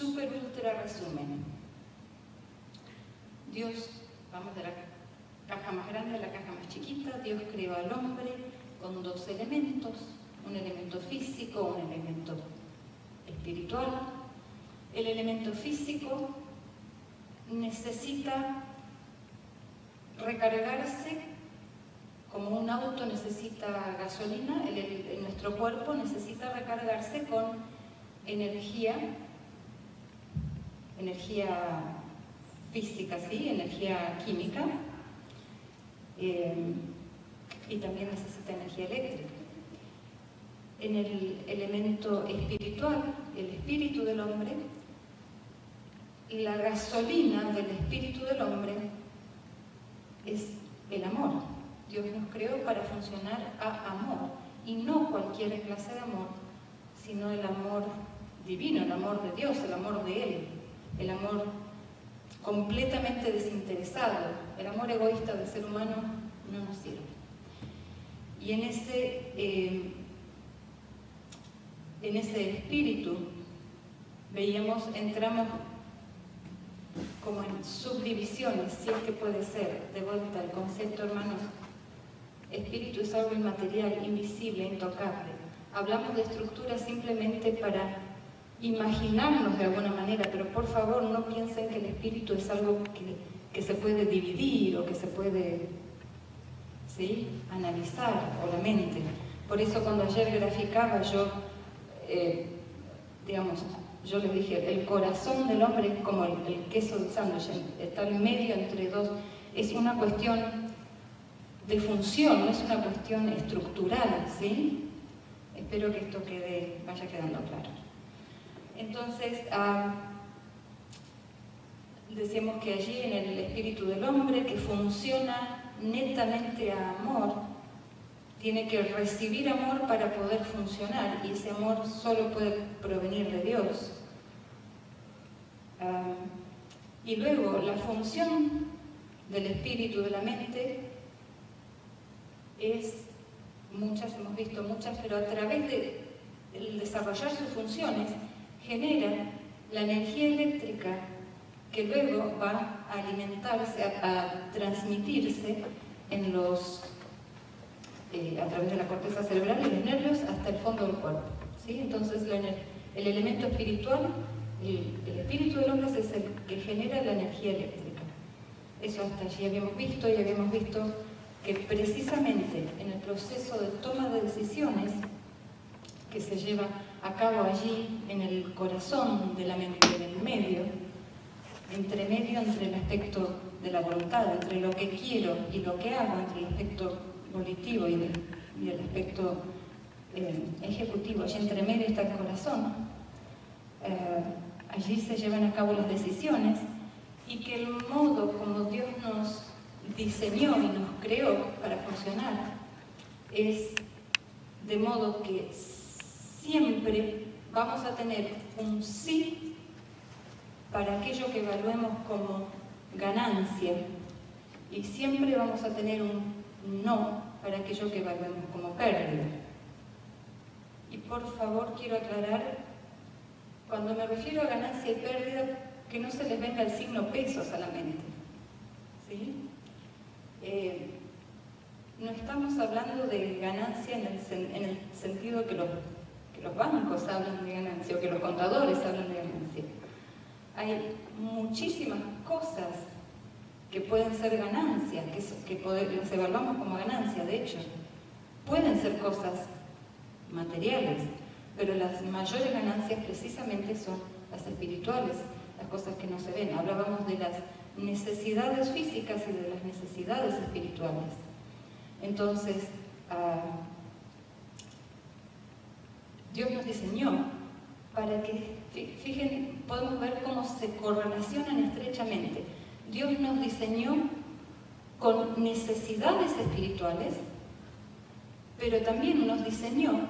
super ultra resumen. Dios, vamos de la caja más grande a la caja más chiquita. Dios creó al hombre con dos elementos, un elemento físico, un elemento espiritual. El elemento físico necesita recargarse como un auto necesita gasolina. Nuestro cuerpo necesita recargarse con energía física, ¿sí? Energía química, y también necesita energía eléctrica. En el elemento espiritual, el espíritu del hombre, la gasolina del espíritu del hombre es el amor. Dios nos creó para funcionar a amor, y no cualquier clase de amor, sino el amor divino, el amor de Dios, el amor de Él, el amor completamente desinteresado. El amor egoísta del ser humano no nos sirve. Y en ese espíritu entramos como en subdivisiones, si es que puede ser. De vuelta al concepto, hermanos, espíritu es algo inmaterial, invisible, intocable. Hablamos de estructuras simplemente para imaginarnos de alguna manera, pero por favor no piensen que el espíritu es algo que se puede dividir o que se puede, ¿sí?, analizar, o la mente. Por eso cuando ayer graficaba yo les dije, el corazón del hombre es como el queso del sándwich, está en medio entre dos. Es una cuestión de función, no es una cuestión estructural, ¿sí? Espero que esto vaya quedando claro. Entonces, decíamos que allí en el espíritu del hombre, que funciona netamente a amor, tiene que recibir amor para poder funcionar, y ese amor solo puede provenir de Dios. Y luego, la función del espíritu de la mente es muchas, hemos visto muchas, pero a través de desarrollar sus funciones, genera la energía eléctrica que luego va a alimentarse, a transmitirse en a través de la corteza cerebral y los nervios hasta el fondo del cuerpo, ¿sí? Entonces el elemento espiritual, el espíritu del hombre es el que genera la energía eléctrica. Eso hasta allí habíamos visto, y habíamos visto que precisamente en el proceso de toma de decisiones que se lleva a cabo allí en el corazón de la mente, en el medio, entre el aspecto de la voluntad, entre lo que quiero y lo que hago, entre el aspecto volitivo y el aspecto ejecutivo, allí entre medio está el corazón. Allí se llevan a cabo las decisiones, y que el modo como Dios nos diseñó y nos creó para funcionar es de modo que siempre vamos a tener un sí para aquello que evaluemos como ganancia, y siempre vamos a tener un no para aquello que evaluemos como pérdida. Y por favor quiero aclarar, cuando me refiero a ganancia y pérdida, que no se les venga el signo pesos a la mente, ¿sí? No estamos hablando de ganancia en el sentido que los bancos hablan de ganancia, o que los contadores hablan de ganancia. Hay muchísimas cosas que pueden ser ganancias, que las evaluamos como ganancia. De hecho, pueden ser cosas materiales, pero las mayores ganancias precisamente son las espirituales, las cosas que no se ven. Hablábamos de las necesidades físicas y de las necesidades espirituales. Entonces, Dios nos diseñó para que, fíjense, podemos ver cómo se correlacionan estrechamente. Dios nos diseñó con necesidades espirituales, pero también nos diseñó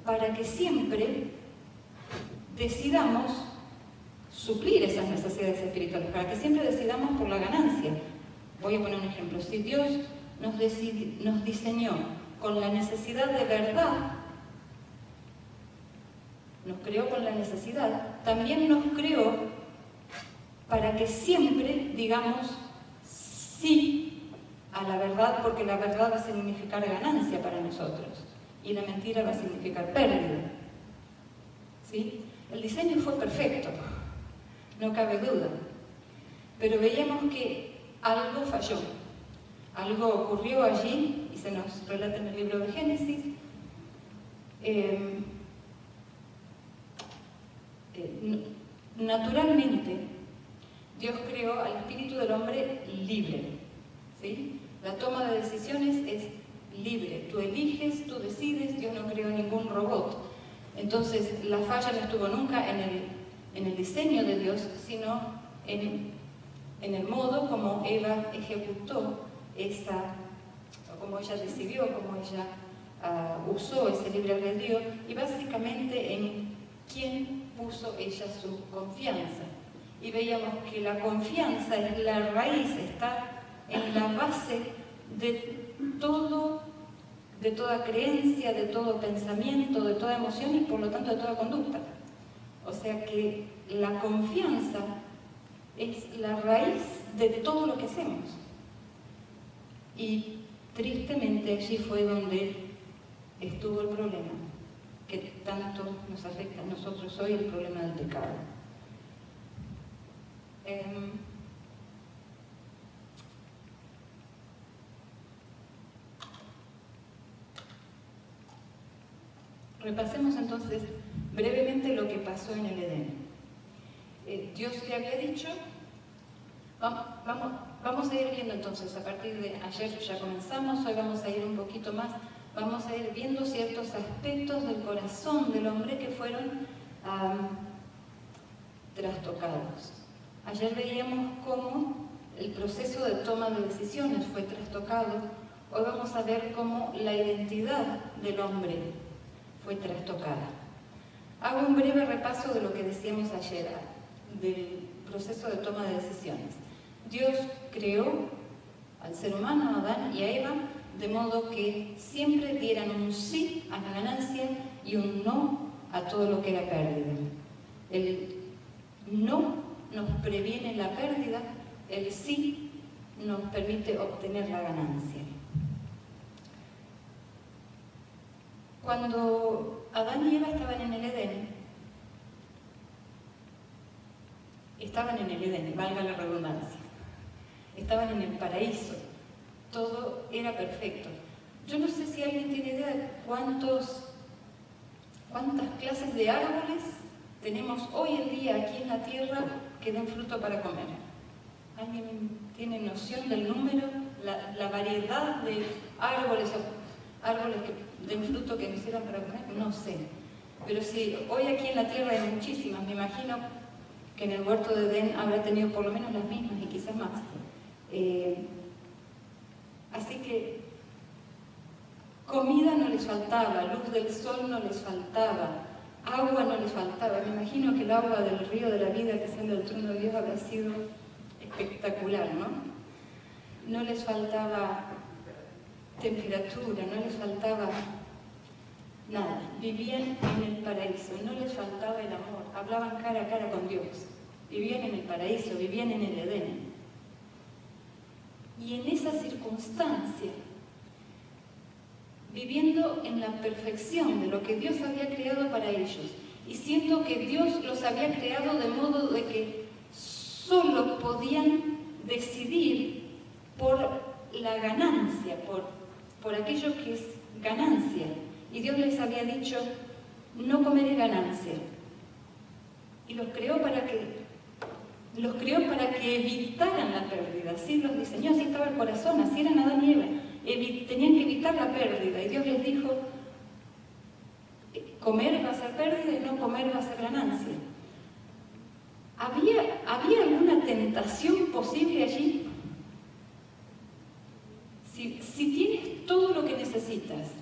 para que siempre decidamos suplir esas necesidades espirituales, para que siempre decidamos por la ganancia. Voy a poner un ejemplo. Si Dios nos diseñó con la necesidad de verdad, nos creó con la necesidad, también nos creó para que siempre digamos sí a la verdad, porque la verdad va a significar ganancia para nosotros y la mentira va a significar pérdida. ¿Sí? El diseño fue perfecto, no cabe duda, pero veíamos que algo falló, algo ocurrió allí y se nos relata en el libro de Génesis. Naturalmente, Dios creó al espíritu del hombre libre, ¿sí? La toma de decisiones es libre, tú eliges, tú decides, Dios no creó ningún robot. Entonces, la falla no estuvo nunca en el diseño de Dios, sino en el modo como Eva ejecutó como ella decidió, como ella usó ese libre albedrío, y básicamente en quién puso ella su confianza. Y veíamos que la confianza es la raíz, está en la base de toda creencia, de todo pensamiento, de toda emoción y por lo tanto de toda conducta. O sea que la confianza es la raíz de todo lo que hacemos. Y tristemente allí fue donde estuvo el problema, que tanto nos afecta a nosotros hoy, el problema del pecado. Repasemos entonces brevemente lo que pasó en el Edén. Dios le había dicho, vamos a ir viendo entonces, a partir de ayer ya comenzamos, hoy vamos a ir un poquito más, vamos a ir viendo ciertos aspectos del corazón del hombre que fueron trastocados. Ayer veíamos cómo el proceso de toma de decisiones fue trastocado, hoy vamos a ver cómo la identidad del hombre fue trastocada. Hago un breve repaso de lo que decíamos ayer, del proceso de toma de decisiones. Dios creó al ser humano, a Adán y a Eva, de modo que siempre dieran un sí a la ganancia y un no a todo lo que era pérdida. El no nos previene la pérdida, el sí nos permite obtener la ganancia. Cuando Adán y Eva estaban en el Edén, valga la redundancia, estaban en el paraíso, todo era perfecto. Yo no sé si alguien tiene idea de cuántas clases de árboles tenemos hoy en día aquí en la tierra que den fruto para comer. ¿Alguien tiene noción del número, la variedad de árboles que den fruto que nos sirvan para comer? No sé. Pero sí, hoy aquí en la tierra hay muchísimas, me imagino que en el huerto de Edén habrá tenido por lo menos las mismas y quizás más. Así que comida no les faltaba, luz del sol no les faltaba, agua no les faltaba. Me imagino que el agua del río de la vida que sale del trono de Dios habrá sido espectacular, ¿no? No les faltaba temperatura, no les faltaba nada. Vivían en el paraíso, no les faltaba el amor, hablaban cara a cara con Dios. Vivían en el paraíso, vivían en el Edén. Y en esa circunstancia, viviendo en la perfección de lo que Dios había creado para ellos, y siendo que Dios los había creado de modo de que solo podían decidir por la ganancia, por aquello que es ganancia. Y Dios les había dicho, no comeré ganancia. Y los creó para que evitaran la pérdida. Así los diseñó, así estaba el corazón, así eran Adán y Eva. Tenían que evitar la pérdida. Y Dios les dijo, comer va a ser pérdida y no comer va a ser ganancia. ¿Había alguna tentación posible allí? Si tienes todo lo que necesitas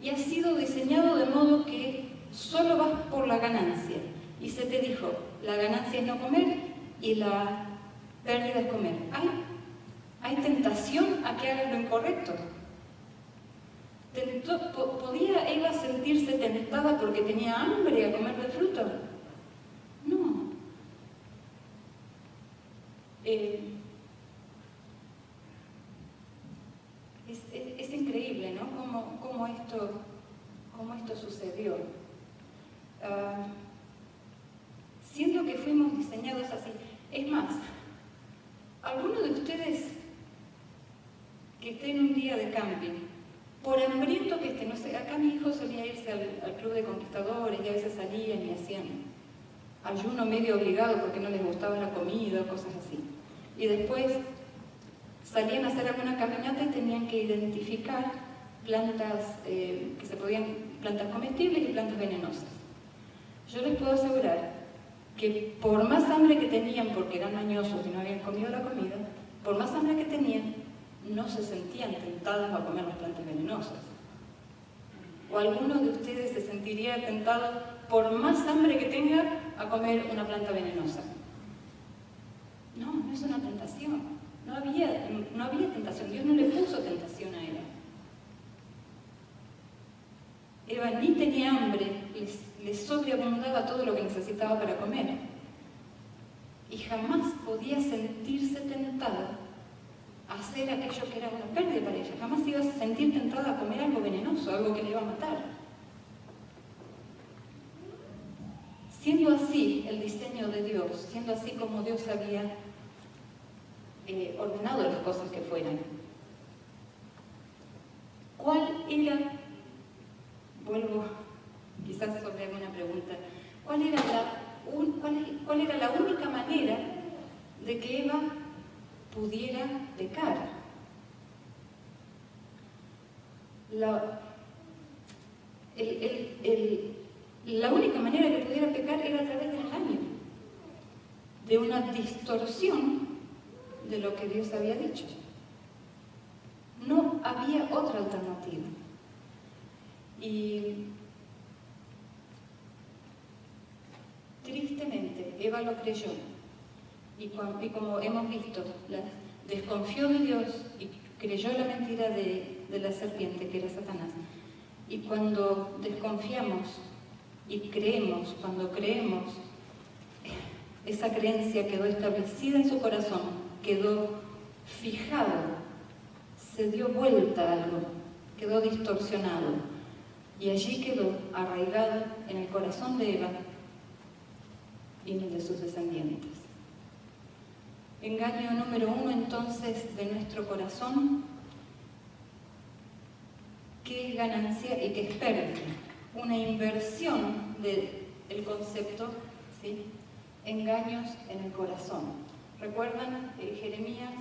y has sido diseñado de modo que solo vas por la ganancia y se te dijo, la ganancia es no comer y la pérdida es comer, ¿hay tentación a que hagas lo incorrecto? ¿Podía Eva sentirse tentada porque tenía hambre a comer del fruto? No. Es increíble, ¿no? Cómo esto sucedió. Siendo que fuimos diseñados así. Es más, alguno de ustedes que esté en un día de camping, por hambriento que esté, no sé, acá mi hijo solía irse al club de conquistadores y a veces salían y hacían ayuno medio obligado porque no les gustaba la comida o cosas así. Y después salían a hacer alguna caminata y tenían que identificar plantas plantas comestibles y plantas venenosas. Yo les puedo asegurar que por más hambre que tenían, porque eran mañosos y no habían comido la comida, por más hambre que tenían, no se sentían tentados a comer las plantas venenosas. ¿O alguno de ustedes se sentiría tentado, por más hambre que tenga, a comer una planta venenosa? No, no es una tentación. No había tentación. Dios no le puso tentación a Eva. Eva ni tenía hambre, le sobreabundaba todo lo que necesitaba para comer. Y jamás podía sentirse tentada a hacer aquello que era una pérdida para ella. Jamás iba a sentir tentada a comer algo venenoso, algo que le iba a matar. Siendo así el diseño de Dios, siendo así como Dios había ordenado las cosas que fueran, ¿cuál era, vuelvo quizás sobre alguna pregunta, cuál era la única manera de que Eva pudiera pecar? La única manera que pudiera pecar era a través del engaño, de una distorsión de lo que Dios había dicho. No había otra alternativa. Y tristemente Eva lo creyó. Y como hemos visto, desconfió de Dios y creyó la mentira de la serpiente, que era Satanás. Y cuando desconfiamos y creemos, cuando creemos, esa creencia quedó establecida en su corazón, quedó fijado, se dio vuelta a algo, quedó distorsionado. Y allí quedó arraigado en el corazón de Eva y en el de sus descendientes. Engaño número 1, entonces, de nuestro corazón, que es ganancia y que es pérdida. Una inversión del concepto, ¿sí? Engaños en el corazón. ¿Recuerdan? Jeremías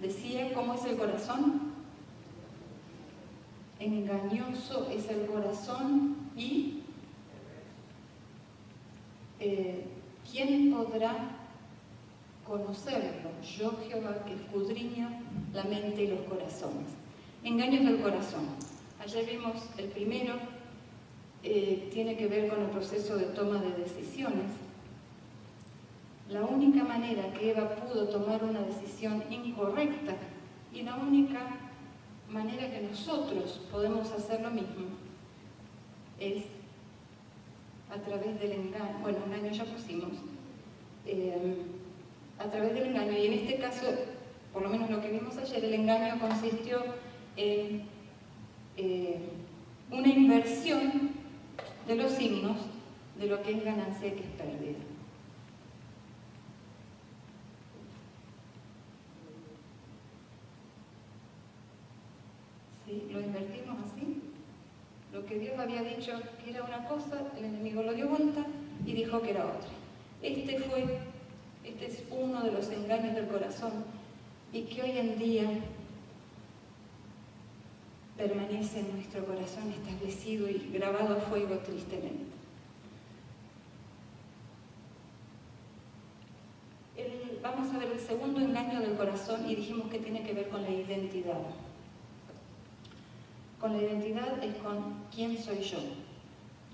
decía cómo es el corazón. Engañoso es el corazón y ¿quién podrá conocerlo? Yo, Jehová, que escudriño la mente y los corazones. Engaños del corazón. Ayer vimos el primero, tiene que ver con el proceso de toma de decisiones. La única manera que Eva pudo tomar una decisión incorrecta y la única manera que nosotros podemos hacer lo mismo es a través del engaño. Bueno, engaño ya pusimos. A través del engaño, y en este caso, por lo menos lo que vimos ayer, el engaño consistió en una inversión de los signos de lo que es ganancia y que es pérdida. ¿Sí? Lo invertimos así. Lo que Dios había dicho que era una cosa, el enemigo lo dio vuelta y dijo que era otra. Este es uno de los engaños del corazón y que hoy en día permanece en nuestro corazón establecido y grabado a fuego tristemente. Vamos a ver el segundo engaño del corazón y dijimos que tiene que ver con la identidad. Con la identidad es con quién soy yo.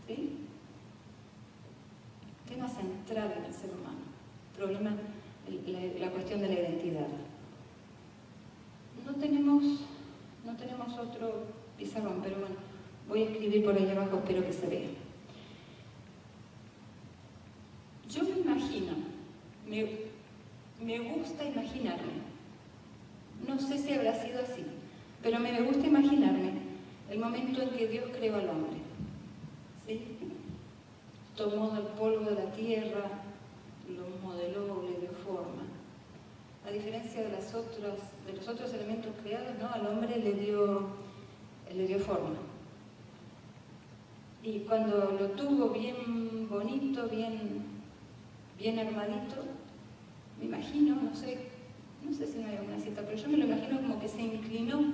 ¿Sí? Tema central en el ser humano. Problema, la cuestión de la identidad. No tenemos pizarrón, pero bueno, voy a escribir por ahí abajo, espero que se vea. Yo me imagino, me gusta imaginarme, no sé si habrá sido así, pero me gusta imaginarme el momento en que Dios creó al hombre, ¿sí? Tomó del polvo de la tierra, lo modeló, le dio forma. A diferencia de los otros elementos creados, ¿no? Al hombre le dio forma. Y cuando lo tuvo bien bonito, bien armadito, me imagino, no sé si no hay alguna cita, pero yo me lo imagino como que se inclinó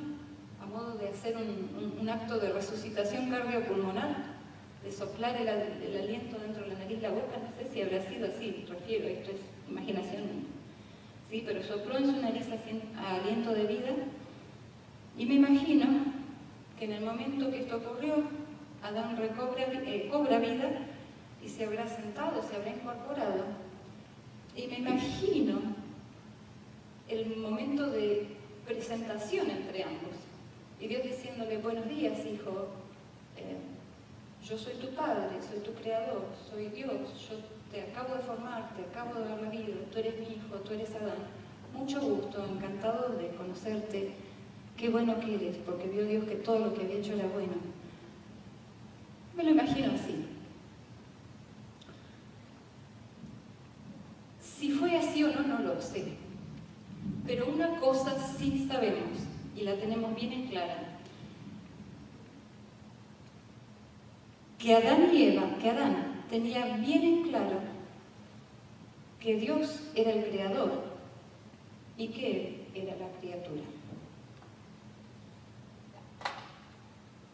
a modo de hacer un acto de resucitación cardiopulmonar, de soplar el aliento dentro de la nariz, la boca, no sé si habrá sido así, refiero, esto es imaginación, sí, pero sopló en su nariz aliento de vida, y me imagino que en el momento que esto ocurrió, Adán cobra vida y se habrá sentado, se habrá incorporado, y me imagino el momento de presentación entre ambos, y Dios diciéndole: buenos días, hijo, yo soy tu padre, soy tu creador, soy Dios, yo te acabo de formar, te acabo de dar la vida, tú eres mi hijo, tú eres Adán, mucho gusto, encantado de conocerte, qué bueno que eres, porque vio Dios que todo lo que había hecho era bueno. Me lo imagino así. Si fue así o no, no lo sé. Pero una cosa sí sabemos, y la tenemos bien en clara, que Adán tenía bien en claro que Dios era el creador y que él era la criatura.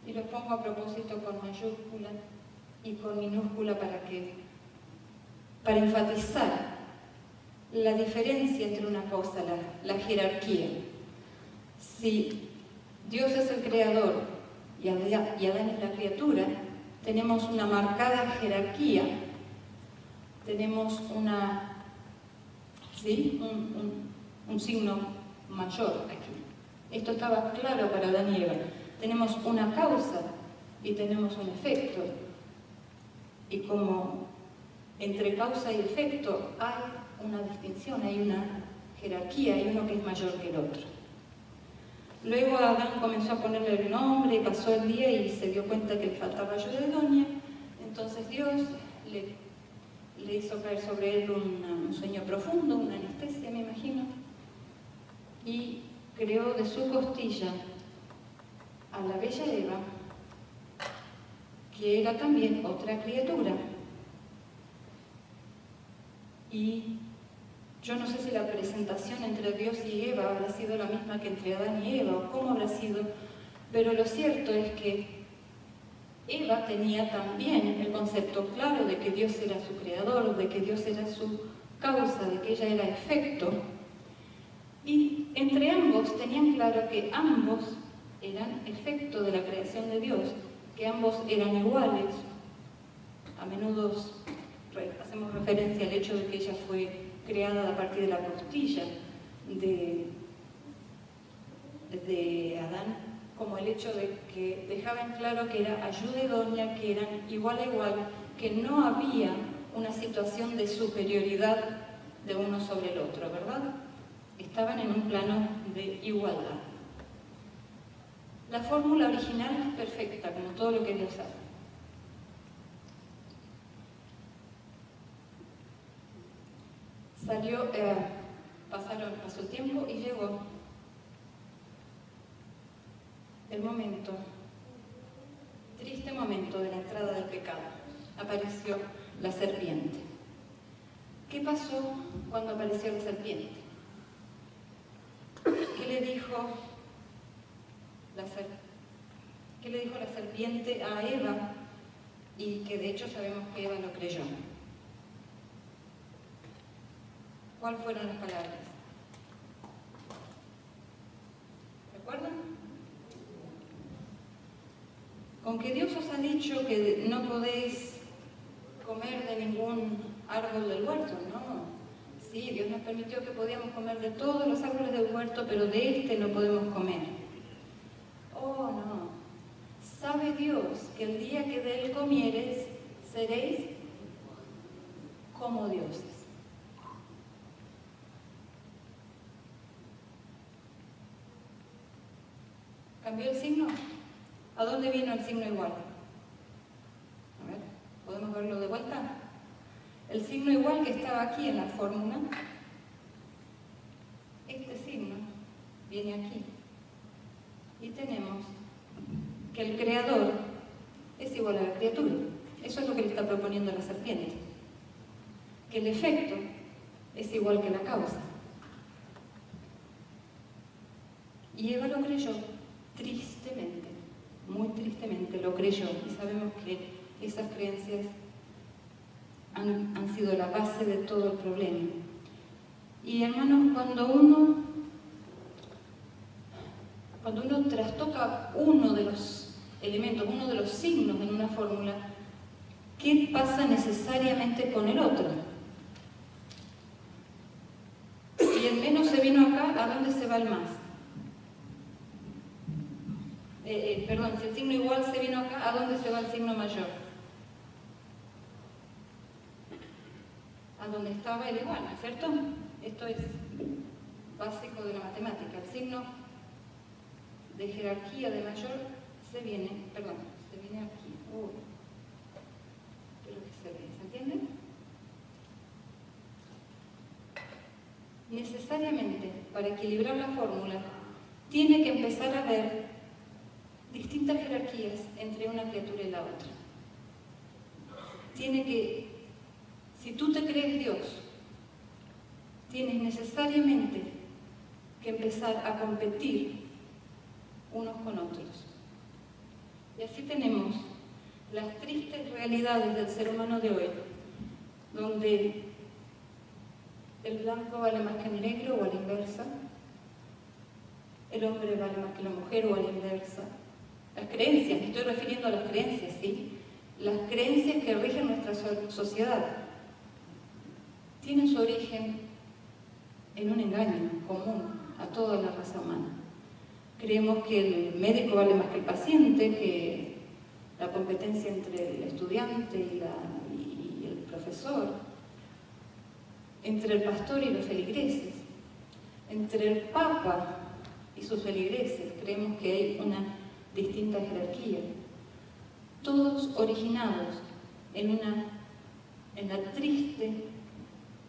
Y lo pongo a propósito con mayúscula y con minúscula para enfatizar la diferencia entre una cosa, la jerarquía. Si Dios es el creador y Adán es la criatura, tenemos una marcada jerarquía, tenemos un signo mayor aquí. Esto estaba claro para Adán y Eva. Tenemos una causa y tenemos un efecto. Y como entre causa y efecto hay una distinción, hay una jerarquía, hay uno que es mayor que el otro. Luego Adán comenzó a ponerle el nombre y pasó el día y se dio cuenta que le faltaba ayuda idónea. Entonces Dios le hizo caer sobre él un sueño profundo, una anestesia, me imagino, y creó de su costilla a la bella Eva, que era también otra criatura. Y yo no sé si la presentación entre Dios y Eva habrá sido la misma que entre Adán y Eva, o cómo habrá sido, pero lo cierto es que Eva tenía también el concepto claro de que Dios era su creador, de que Dios era su causa, de que ella era efecto, y entre ambos tenían claro que ambos eran efecto de la creación de Dios, que ambos eran iguales. A menudo hacemos referencia al hecho de que ella fue creada a partir de la costilla de Adán, como el hecho de que dejaban claro que era ayuda idónea, que eran igual a igual, que no había una situación de superioridad de uno sobre el otro, ¿verdad? Estaban en un plano de igualdad. La fórmula original es perfecta, como todo lo que Dios hace. Pasó el tiempo y llegó el momento, triste momento de la entrada del pecado. Apareció la serpiente. ¿Qué pasó cuando apareció la serpiente? ¿Qué le dijo la serpiente a Eva? Y que de hecho sabemos que Eva lo creyó. ¿Cuáles fueron las palabras? ¿Recuerdan? Con que Dios os ha dicho que no podéis comer de ningún árbol del huerto, ¿no? Sí, Dios nos permitió que podíamos comer de todos los árboles del huerto, pero de este no podemos comer. Oh, no, sabe Dios que el día que de él comiereis, seréis como dioses. ¿Cambió el signo? ¿A dónde vino el signo igual? A ver, ¿podemos verlo de vuelta? El signo igual que estaba aquí en la fórmula, este signo viene aquí. Y tenemos que el creador es igual a la criatura. Eso es lo que le está proponiendo la serpiente. Que el efecto es igual que la causa. Y Eva lo creyó tristemente, muy tristemente lo creyó. Y sabemos que esas creencias han sido la base de todo el problema. Y hermanos, cuando uno trastoca uno de los elementos, uno de los signos en una fórmula, ¿qué pasa necesariamente con el otro? Si el menos se vino acá, ¿a dónde se va el más? Perdón, si el signo igual se vino acá, ¿a dónde se va el signo mayor? A donde estaba el igual, ¿no es cierto? Esto es básico de la matemática. El signo de jerarquía de mayor se viene aquí. Espero que se ve, ¿se entiende? Necesariamente, para equilibrar la fórmula, tiene que empezar a haber distintas jerarquías entre una criatura y la otra. Tiene que, si tú te crees Dios, tienes necesariamente que empezar a competir unos con otros. Y así tenemos las tristes realidades del ser humano de hoy, donde el blanco vale más que el negro o a la inversa, el hombre vale más que la mujer o a la inversa. Las creencias, me estoy refiriendo a las creencias, ¿sí? Las creencias que rigen nuestra sociedad tienen su origen en un engaño común a toda la raza humana. Creemos que el médico vale más que el paciente, que la competencia entre el estudiante y el profesor, entre el pastor y los feligreses, entre el papa y sus feligreses, creemos que hay una distinta jerarquía, todos originados en la triste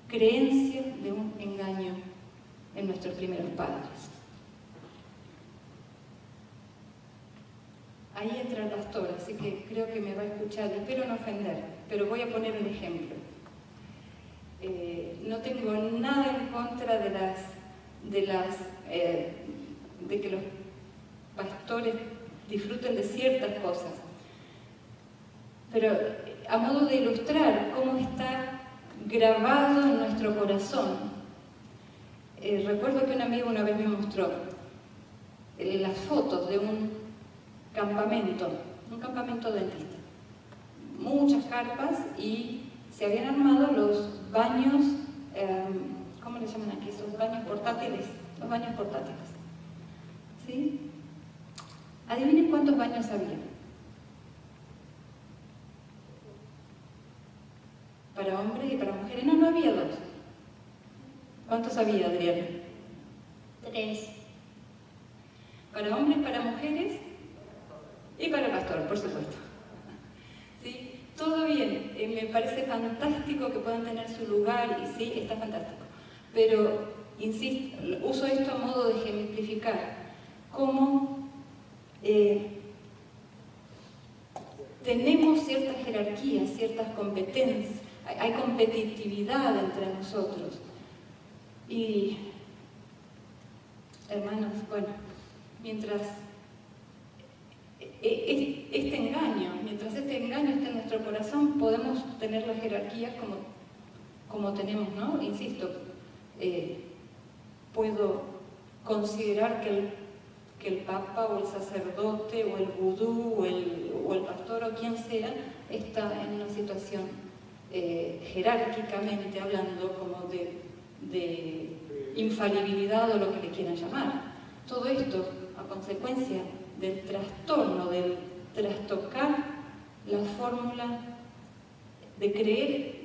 creencia de un engaño en nuestros primeros padres. Ahí entra el pastor, así que creo que me va a escuchar, espero no ofender, pero voy a poner un ejemplo. No tengo nada en contra de que los pastores disfruten de ciertas cosas, pero a modo de ilustrar cómo está grabado en nuestro corazón, recuerdo que un amigo una vez me mostró las fotos de un campamento dentista, muchas carpas, y se habían armado los baños, ¿cómo le llaman aquí? Esos baños portátiles, los baños portátiles, ¿sí? Adivinen cuántos baños había. Para hombres y para mujeres. No había dos. ¿Cuántos había, Adriana? 3. Para hombres, para mujeres y para el pastor, por supuesto. ¿Sí? Todo bien, me parece fantástico que puedan tener su lugar, y sí, está fantástico. Pero, insisto, uso esto a modo de ejemplificar cómo tenemos ciertas jerarquías, ciertas competencias, hay competitividad entre nosotros. Y, hermanos, bueno, mientras este engaño esté en nuestro corazón, podemos tener las jerarquías como tenemos, ¿no? Insisto, puedo considerar que el papa o el sacerdote o el vudú o el pastor o quien sea está en una situación jerárquicamente hablando como de infalibilidad o lo que le quieran llamar. Todo esto a consecuencia del trastorno, del trastocar la fórmula de creer,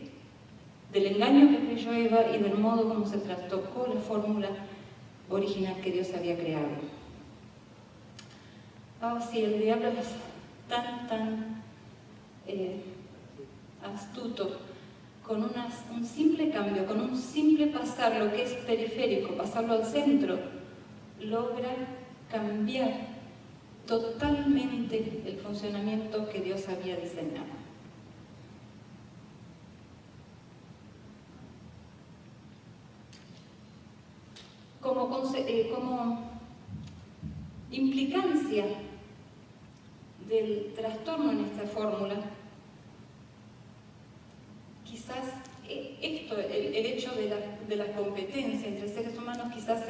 del engaño que creyó Eva y del modo como se trastocó la fórmula original que Dios había creado. Sí, el diablo es tan astuto, con un simple cambio, con un simple pasar lo que es periférico, pasarlo al centro, logra cambiar totalmente el funcionamiento que Dios había diseñado. Como implicancia del trastorno en esta fórmula, quizás esto, el hecho de la competencia entre seres humanos, quizás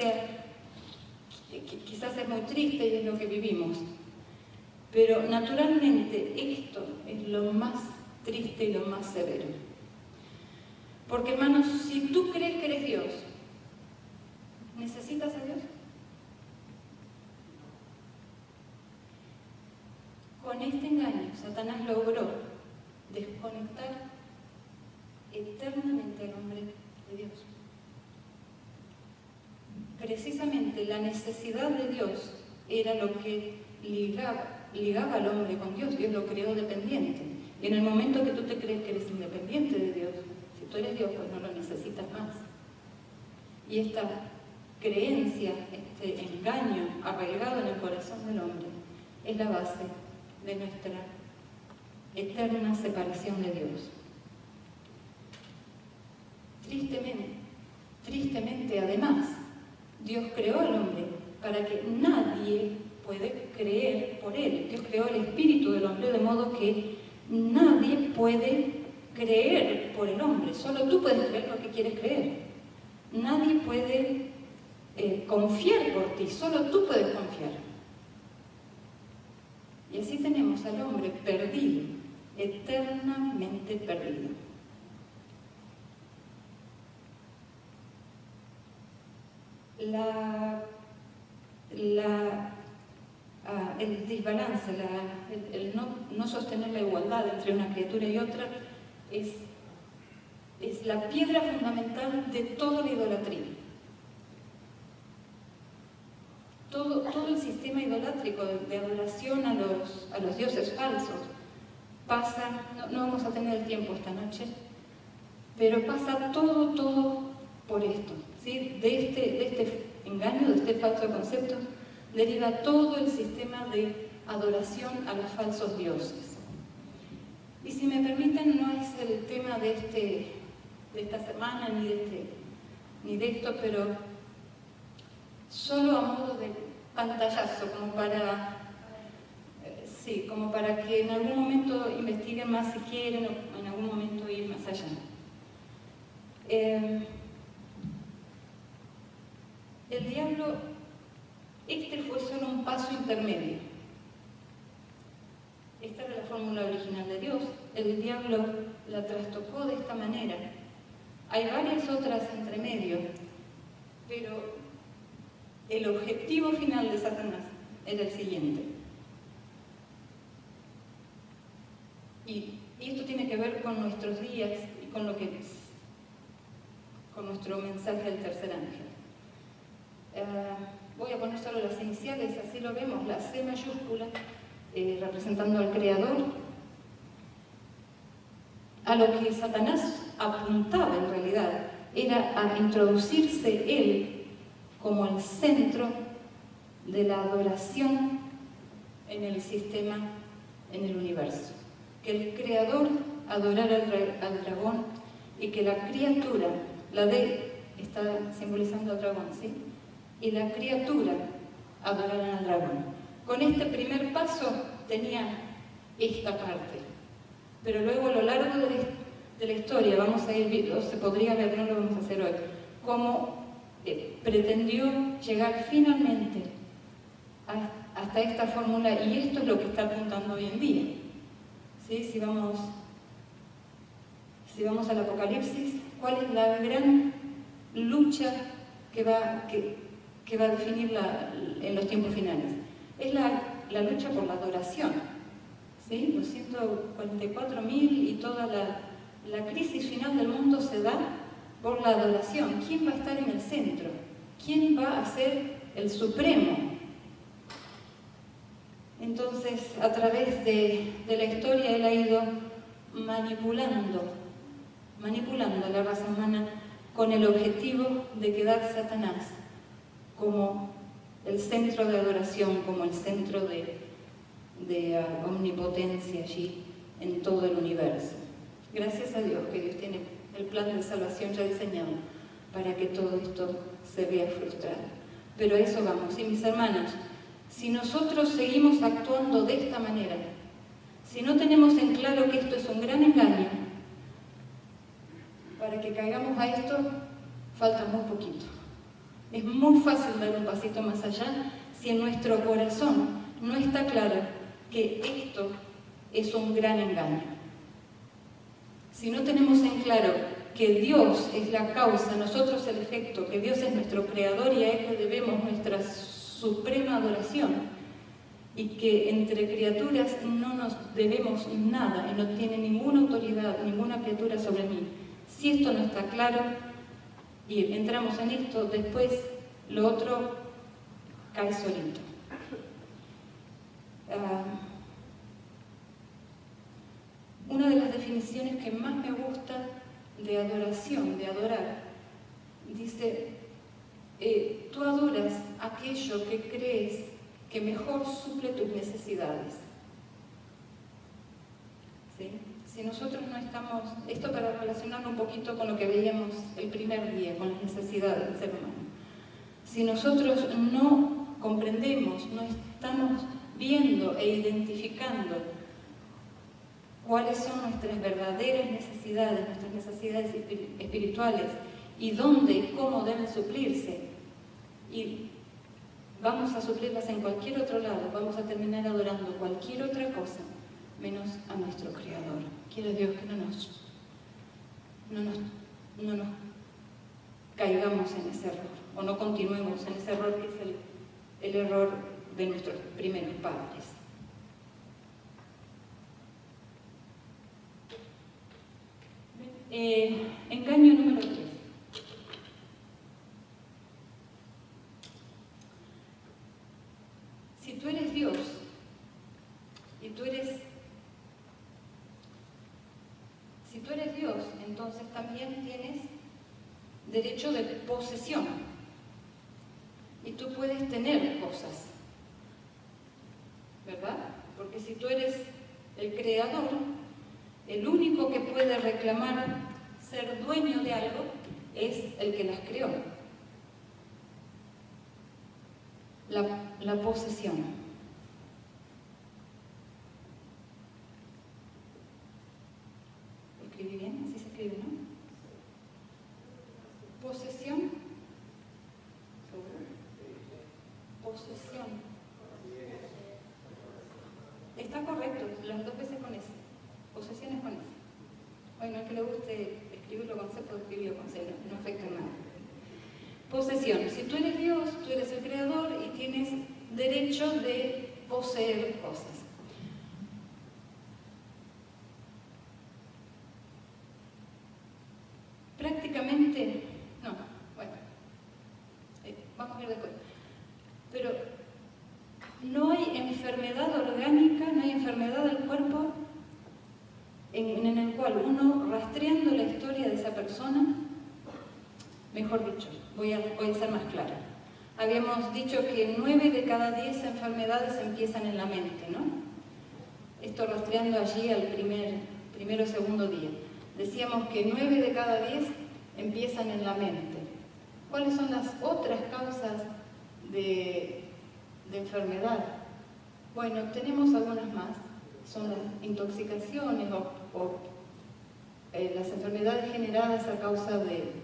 es muy triste y es lo que vivimos. Pero naturalmente esto es lo más triste y lo más severo. Porque, hermanos, si tú crees que eres Dios, ¿necesitas a Dios? Con este engaño, Satanás logró desconectar eternamente al hombre de Dios. Precisamente la necesidad de Dios era lo que ligaba al hombre con Dios. Dios lo creó dependiente. Y en el momento que tú te crees que eres independiente de Dios, si tú eres Dios, pues no lo necesitas más. Y esta creencia, este engaño arraigado en el corazón del hombre, es la base de nuestra eterna separación de Dios. Tristemente, además, Dios creó al hombre para que nadie puede creer por él. Dios creó el espíritu del hombre de modo que nadie puede creer por el hombre. Solo tú puedes creer lo que quieres creer. Nadie puede confiar por ti, solo tú puedes confiar. Y así tenemos al hombre perdido, eternamente perdido. El desbalance, el no sostener la igualdad entre una criatura y otra es la piedra fundamental de toda la idolatría. Todo el sistema idolátrico de adoración a los dioses falsos pasa, no vamos a tener el tiempo esta noche, pero pasa todo por esto, ¿sí? De este engaño, de este falso concepto, deriva todo el sistema de adoración a los falsos dioses. Y si me permiten, no es el tema de esta semana ni de esto, pero solo a modo de pantallazo, como para que en algún momento investiguen más si quieren, o en algún momento ir más allá. El diablo, fue solo un paso intermedio. Esta era la fórmula original de Dios. El diablo la trastocó de esta manera. Hay varias otras entre medio, pero el objetivo final de Satanás era el siguiente. Y esto tiene que ver con nuestros días y con nuestro mensaje del tercer ángel. Voy a poner solo las iniciales, así lo vemos, la C mayúscula, representando al Creador. A lo que Satanás apuntaba en realidad era a introducirse él como el centro de la adoración en el sistema, en el universo. Que el Creador adorara al dragón y que la criatura, la D está simbolizando al dragón, ¿sí? Y la criatura adoraran al dragón. Con este primer paso tenía esta parte. Pero luego a lo largo de la historia vamos a ir viendo, se podría ver, no lo vamos a hacer hoy, cómo pretendió llegar finalmente hasta esta fórmula, y esto es lo que está apuntando hoy en día. ¿Sí? Si vamos al Apocalipsis, ¿cuál es la gran lucha que va a definir en los tiempos finales? Es la lucha por la adoración. ¿sí? Los 144.000 y toda la crisis final del mundo se da por la adoración. ¿Quién va a estar en el centro? ¿Quién va a ser el supremo? Entonces, a través de la historia, él ha ido manipulando a la raza humana con el objetivo de quedar Satanás como el centro de adoración, como el centro de omnipotencia allí en todo el universo. Gracias a Dios que Dios tiene el plan de salvación ya diseñado para que todo esto se vea frustrado. Pero a eso vamos. Y mis hermanos, si nosotros seguimos actuando de esta manera, si no tenemos en claro que esto es un gran engaño, para que caigamos a esto, falta muy poquito. Es muy fácil dar un pasito más allá si en nuestro corazón no está claro que esto es un gran engaño. Si no tenemos en claro que Dios es la causa, nosotros el efecto, que Dios es nuestro creador y a Él le debemos nuestra suprema adoración, y que entre criaturas no nos debemos nada y no tiene ninguna autoridad, ninguna criatura sobre mí. Si esto no está claro y entramos en esto, después lo otro cae solito. Una de las definiciones que más me gusta de adoración, de adorar, dice, tú adoras aquello que crees que mejor suple tus necesidades. ¿Sí? Si nosotros no estamos, esto para relacionarlo un poquito con lo que veíamos el primer día, con las necesidades del ser humano. Si nosotros no comprendemos, no estamos viendo e identificando cuáles son nuestras verdaderas necesidades, nuestras necesidades espirituales, y dónde y cómo deben suplirse, y vamos a suplirlas en cualquier otro lado, vamos a terminar adorando cualquier otra cosa, menos a nuestro Creador. Quiere Dios que no nos caigamos en ese error, o no continuemos en ese error que es el error de nuestros primeros padres. Engaño número 3. Si tú eres Dios y si tú eres Dios, entonces también tienes derecho de posesión y tú puedes tener cosas, ¿verdad? Porque si tú eres el creador, el único que puede reclamar ser dueño de algo es el que las creó. La posesión. ¿Lo escribí bien? Así se escribe, ¿no? Posesión. Posesión. Está correcto, las dos veces con S. Posesión es con S. Bueno, al que le guste escribirlo con C, puede escribirlo con C, no afecta nada. Posesión. Si tú eres Dios, tú eres el creador y tienes derecho de poseer cosas. Prácticamente, no, bueno, vamos a ver después. Pero no hay enfermedad orgánica, no hay enfermedad del cuerpo en el cual uno, rastreando la historia de esa persona, mejor dicho, voy a ser más clara. Habíamos dicho que 9 de cada 10 enfermedades empiezan en la mente, ¿no? Esto rastreando allí al primero o segundo día. Decíamos que 9 de cada 10 empiezan en la mente. ¿Cuáles son las otras causas de enfermedad? Bueno, tenemos algunas más. Son las intoxicaciones o las enfermedades generadas a causa de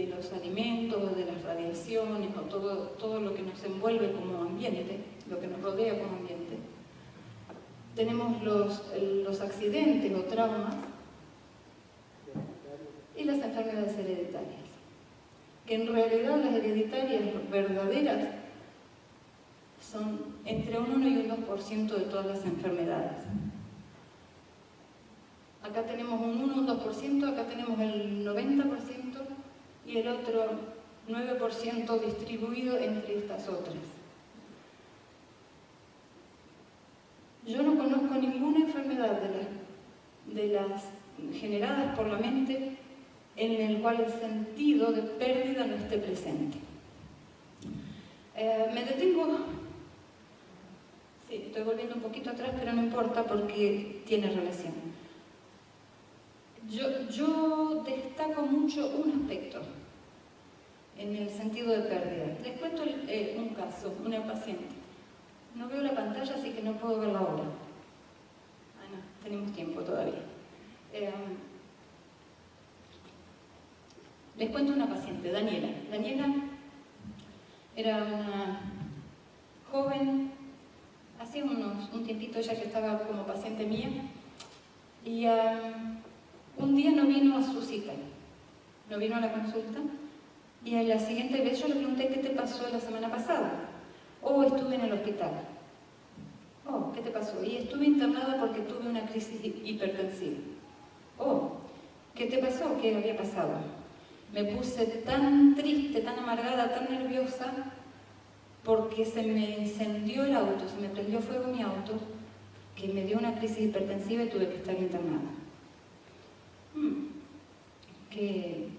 los alimentos, de las radiaciones o todo lo que nos envuelve como ambiente, lo que nos rodea como ambiente. Tenemos los accidentes o traumas y las enfermedades hereditarias, que en realidad las hereditarias verdaderas son entre un 1 y un 2% de todas las enfermedades. Acá tenemos un 1, un 2%, acá tenemos el 90% y el otro 9% distribuido entre estas otras. Yo no conozco ninguna enfermedad de las generadas por la mente en el cual el sentido de pérdida no esté presente. Me detengo, sí, estoy volviendo un poquito atrás, pero no importa porque tiene relación. Yo destaco mucho un aspecto en el sentido de pérdida. Les cuento un caso, una paciente. No veo la pantalla, así que no puedo verla ahora. Ah, no, tenemos tiempo todavía. Les cuento una paciente, Daniela. Daniela era una joven, hace un tiempito ya que estaba como paciente mía, y un día no vino a su cita, no vino a la consulta, y a la siguiente vez yo le pregunté ¿qué te pasó la semana pasada? Oh, estuve en el hospital. Oh, ¿qué te pasó? Y estuve internada porque tuve una crisis hipertensiva. Oh, ¿qué te pasó? ¿Qué había pasado? Me puse tan triste, tan amargada, tan nerviosa, porque se me incendió el auto, se me prendió fuego mi auto, que me dio una crisis hipertensiva y tuve que estar internada. Qué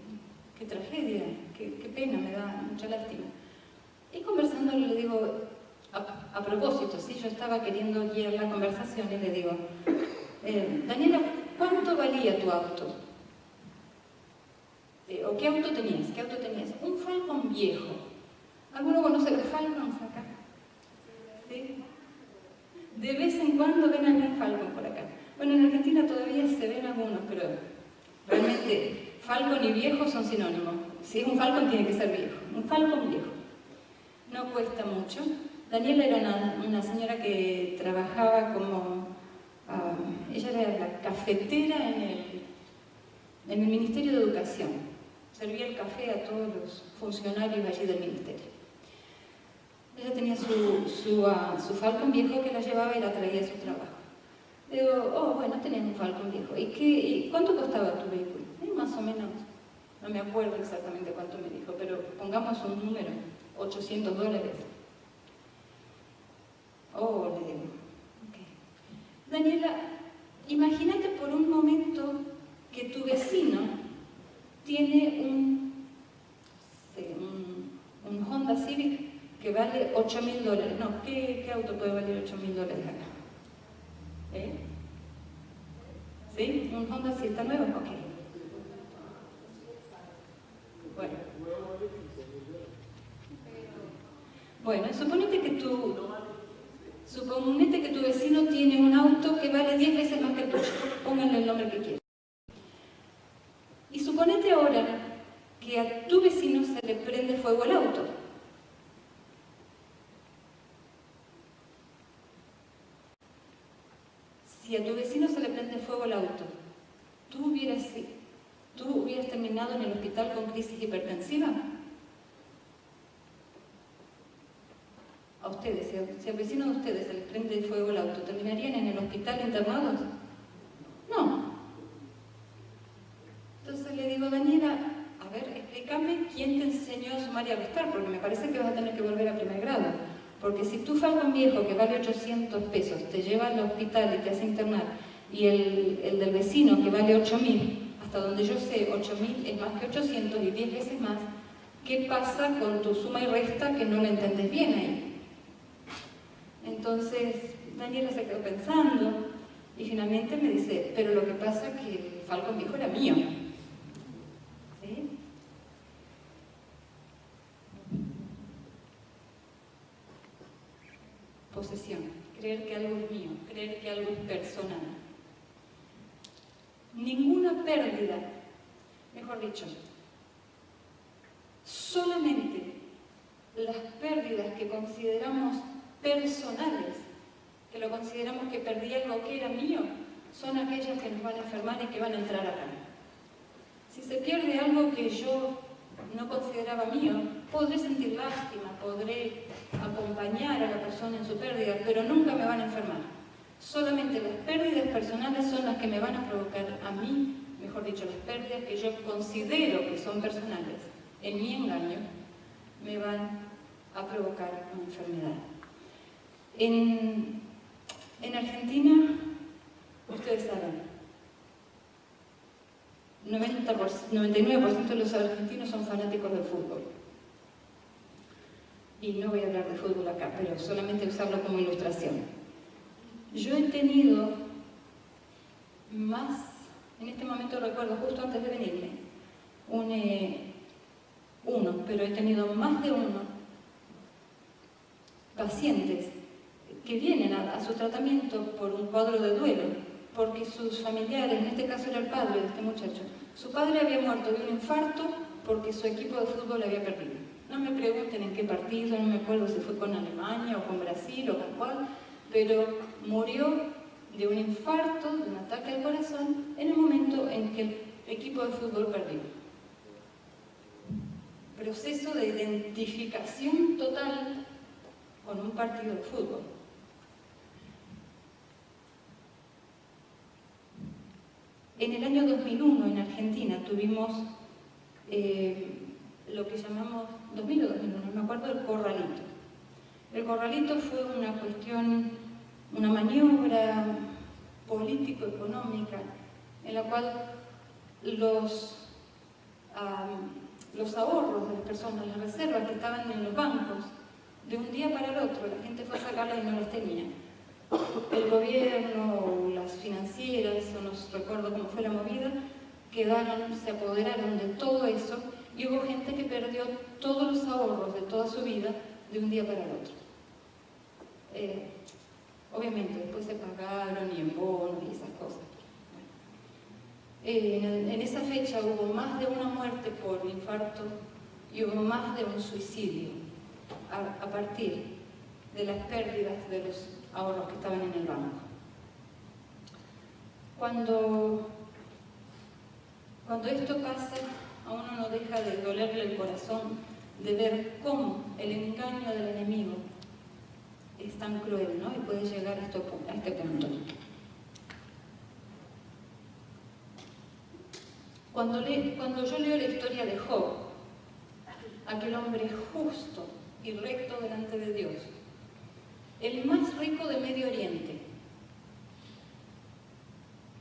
tragedia, qué pena, me da mucha lástima. Y conversando le digo, a propósito, ¿sí? Yo estaba queriendo guiar la conversación y le digo, Daniela, ¿cuánto valía tu auto? ¿O qué auto tenías? ¿Qué auto tenías? Un Falcon viejo. ¿Alguno conoce los Falcons acá? ¿Sí? De vez en cuando ven algún Falcon por acá. Bueno, en Argentina todavía se ven algunos, pero realmente Falcon y viejo son sinónimos. Si es un Falcon tiene que ser viejo. Un Falcon viejo. No cuesta mucho. Daniela era una señora que trabajaba como... ella era la cafetera en el Ministerio de Educación. Servía el café a todos los funcionarios allí del ministerio. Ella tenía su Falcon viejo que la llevaba y la traía a su trabajo. Le digo, oh, bueno, tenés un Falcon viejo. ¿Y cuánto costaba tu vehículo? Más o menos, no me acuerdo exactamente cuánto me dijo, pero pongamos un número, $800. Oh, le digo, ok. Daniela, imagínate por un momento que tu vecino tiene un Honda Civic que vale $8.000. No, ¿qué auto puede valer $8.000 acá? ¿Sí? ¿Un Honda Civic está nuevo? Ok. Bueno, suponete que tu vecino tiene un auto que vale 10 veces más que el tuyo. Pónganle el nombre que quieran. Y suponete ahora que a tu vecino se le prende fuego el auto. Si a tu vecino se le prende fuego el auto, ¿tú hubieras terminado en el hospital con crisis hipertensiva? A ustedes, si al vecino de ustedes se les prende fuego el auto, ¿terminarían en el hospital internados? No. Entonces le digo, Daniela, a ver, explícame quién te enseñó a sumar y a restar, porque me parece que vas a tener que volver a primer grado. Porque si tu Falcon viejo que vale 800 pesos te lleva al hospital y te hace internar, y el del vecino que vale 8.000, hasta donde yo sé, 8.000 es más que 800 y 10 veces más, ¿qué pasa con tu suma y resta que no la entendés bien ahí? Entonces, Daniela se quedó pensando y finalmente me dice, pero lo que pasa es que el Falcon viejo era mío. ¿Sí? Posesión, creer que algo es mío, creer que algo es personal. Ninguna pérdida, mejor dicho, solamente las pérdidas que consideramos personales, que lo consideramos que perdí algo que era mío, son aquellas que nos van a enfermar y que van a entrar acá. Si se pierde algo que yo no consideraba mío, podré sentir lástima, podré acompañar a la persona en su pérdida, pero nunca me van a enfermar. Solamente las pérdidas personales son las que me van a provocar a mí, mejor dicho, las pérdidas que yo considero que son personales, en mi engaño, me van a provocar una enfermedad. En Argentina, ustedes saben, 99% de los argentinos son fanáticos del fútbol. Y no voy a hablar de fútbol acá, pero solamente usarlo como ilustración. Yo he tenido más, en este momento recuerdo, justo antes de venirme, pero he tenido más de uno, pacientes que vienen a su tratamiento por un cuadro de duelo, porque sus familiares, en este caso era el padre de este muchacho, su padre había muerto de un infarto porque su equipo de fútbol había perdido. No me pregunten en qué partido, no me acuerdo si fue con Alemania o con Brasil o con cuál, pero murió de un infarto, de un ataque al corazón, en el momento en que el equipo de fútbol perdió. Proceso de identificación total con un partido de fútbol. En el año 2001 en Argentina tuvimos lo que llamamos, 2000 o 2001, no me acuerdo, el corralito. El corralito fue una cuestión, una maniobra político-económica en la cual los ahorros de las personas, las reservas que estaban en los bancos, de un día para el otro la gente fue a sacarlas y no las tenía. El gobierno, las financieras, no recuerdo cómo fue la movida, se apoderaron de todo eso y hubo gente que perdió todos los ahorros de toda su vida de un día para el otro. Obviamente después se pagaron y en bonos y esas cosas. En esa fecha hubo más de una muerte por infarto y hubo más de un suicidio a partir de las pérdidas de los ahorros que estaban en el banco. Cuando esto pasa, a uno no deja de dolerle el corazón de ver cómo el engaño del enemigo es tan cruel, ¿no? Y puede llegar a este punto. Cuando yo leo la historia de Job, aquel hombre justo y recto delante de Dios, el más rico de Medio Oriente,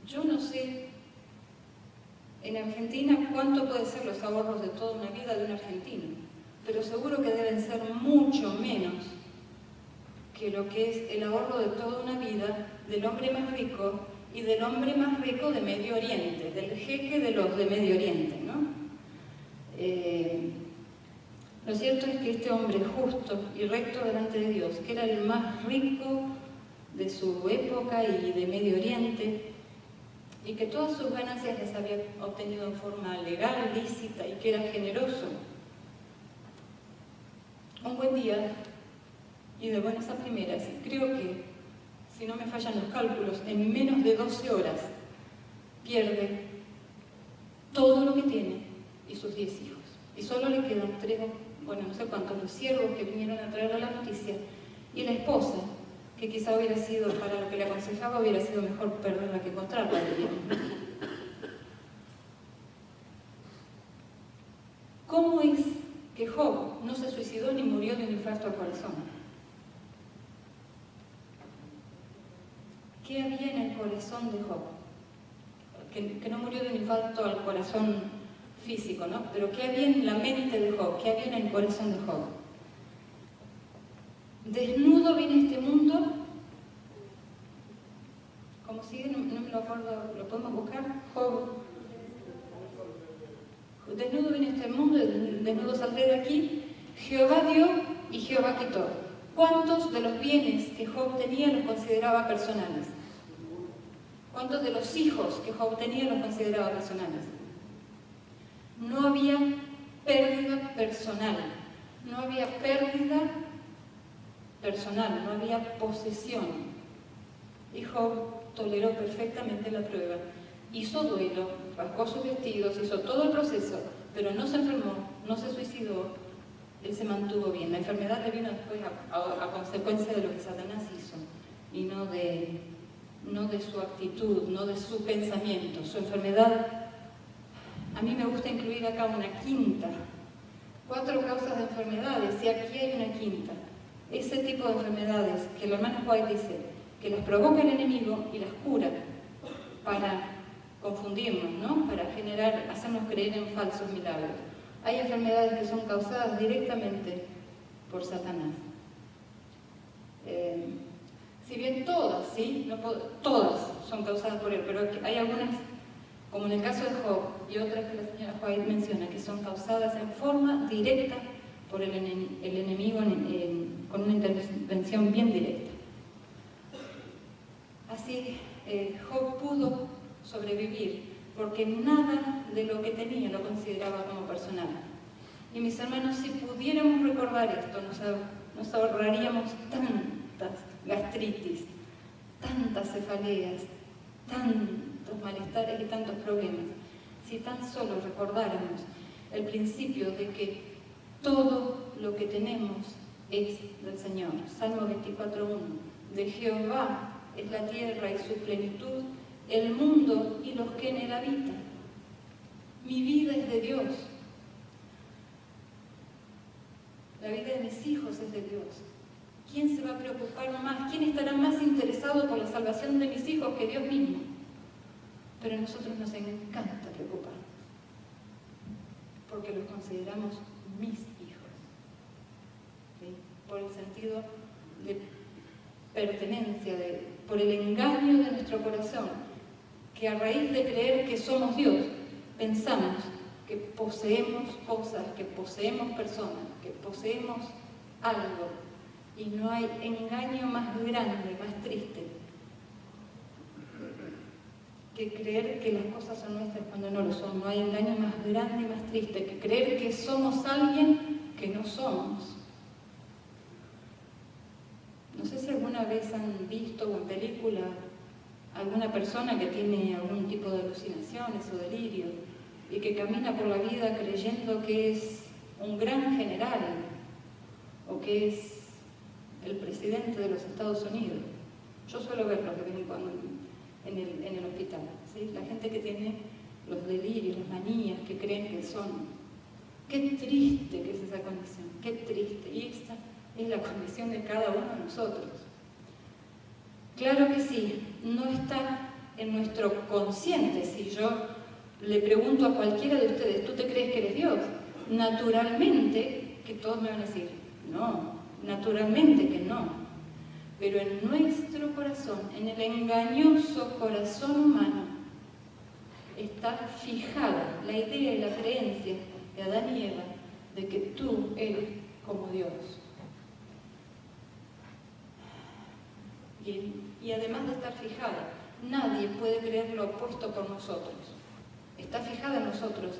yo no sé en Argentina cuánto pueden ser los ahorros de toda una vida de un argentino, pero seguro que deben ser mucho menos que lo que es el ahorro de toda una vida del hombre más rico y del hombre más rico de Medio Oriente, del jeque de los de Medio Oriente, ¿no? Lo cierto es que este hombre justo y recto delante de Dios, que era el más rico de su época y de Medio Oriente, y que todas sus ganancias las había obtenido en forma legal, lícita, y que era generoso, un buen día, y de buenas a primeras, creo que, si no me fallan los cálculos, en menos de 12 horas pierde todo lo que tiene y sus 10 hijos. Y solo le quedan 3, no sé cuántos, los siervos que vinieron a traerle la noticia, y la esposa, que quizá hubiera sido, para lo que le aconsejaba, hubiera sido mejor perderla que encontrarla. ¿Cómo es que Job no se suicidó ni murió de un infarto al corazón? ¿Qué había en el corazón de Job? Que no murió de un infarto al corazón físico, ¿no? Pero ¿qué había en la mente de Job? ¿Qué había en el corazón de Job? Desnudo vine a este mundo. ¿Cómo sigue? No me lo acuerdo. ¿Lo podemos buscar? Job. Desnudo vine a este mundo, desnudo saldré de aquí. Jehová dio y Jehová quitó. ¿Cuántos de los bienes que Job tenía los consideraba personales? ¿Cuántos de los hijos que Job tenía los consideraba personales? No había pérdida personal. No había pérdida personal, no había posesión. Y Job toleró perfectamente la prueba, hizo duelo, rasgó sus vestidos, hizo todo el proceso, pero no se enfermó, no se suicidó, él se mantuvo bien. La enfermedad le vino después a consecuencia de lo que Satanás hizo, y no de su actitud, no de su pensamiento. Su enfermedad, a mí me gusta incluir acá una quinta, 4 causas de enfermedades, y aquí hay una quinta. Ese tipo de enfermedades que el hermano White dice, que las provoca el enemigo y las cura para confundirnos, ¿no? Para hacernos creer en falsos milagros. Hay enfermedades que son causadas directamente por Satanás. Si bien todas, ¿sí? Todas son causadas por él, pero hay algunas, como en el caso de Job, y otras que la señora White menciona, que son causadas en forma directa por el enemigo con una intervención bien directa. Así, Job pudo sobrevivir porque nada de lo que tenía lo consideraba como personal. Y mis hermanos, si pudiéramos recordar esto, nos ahorraríamos tantas gastritis, tantas cefaleas, tantos malestares y tantos problemas. Si tan solo recordáramos el principio de que todo lo que tenemos es del Señor. Salmo 24:1. De Jehová es la tierra y su plenitud, el mundo y los que en él habitan. Mi vida es de Dios. La vida de mis hijos es de Dios. ¿Quién se va a preocupar más? ¿Quién estará más interesado por la salvación de mis hijos que Dios mismo? Pero a nosotros nos encanta preocuparnos, porque los consideramos mis hijos, ¿sí? Por el sentido de pertenencia, por el engaño de nuestro corazón, que a raíz de creer que somos Dios, pensamos que poseemos cosas, que poseemos personas, que poseemos algo, y no hay engaño más grande, más triste, que creer que las cosas son nuestras cuando no lo son. No hay engaño más grande y más triste que creer que somos alguien que no somos. No sé si alguna vez han visto o en película alguna persona que tiene algún tipo de alucinaciones o delirio y que camina por la vida creyendo que es un gran general o que es el presidente de los Estados Unidos. Yo suelo verlos de vez en cuando en el hospital, ¿sí? La gente que tiene los delirios, las manías, que creen que son. Qué triste que es esa condición, qué triste. Y esta es la condición de cada uno de nosotros. Claro que sí, no está en nuestro consciente. Si yo le pregunto a cualquiera de ustedes, ¿tú te crees que eres Dios? Naturalmente que todos me van a decir, no, naturalmente que no. Pero en nuestro corazón, en el engañoso corazón humano, está fijada la idea y la creencia de Adán y Eva de que tú eres como Dios. Y además de estar fijada, nadie puede creer lo opuesto por nosotros. Está fijada en nosotros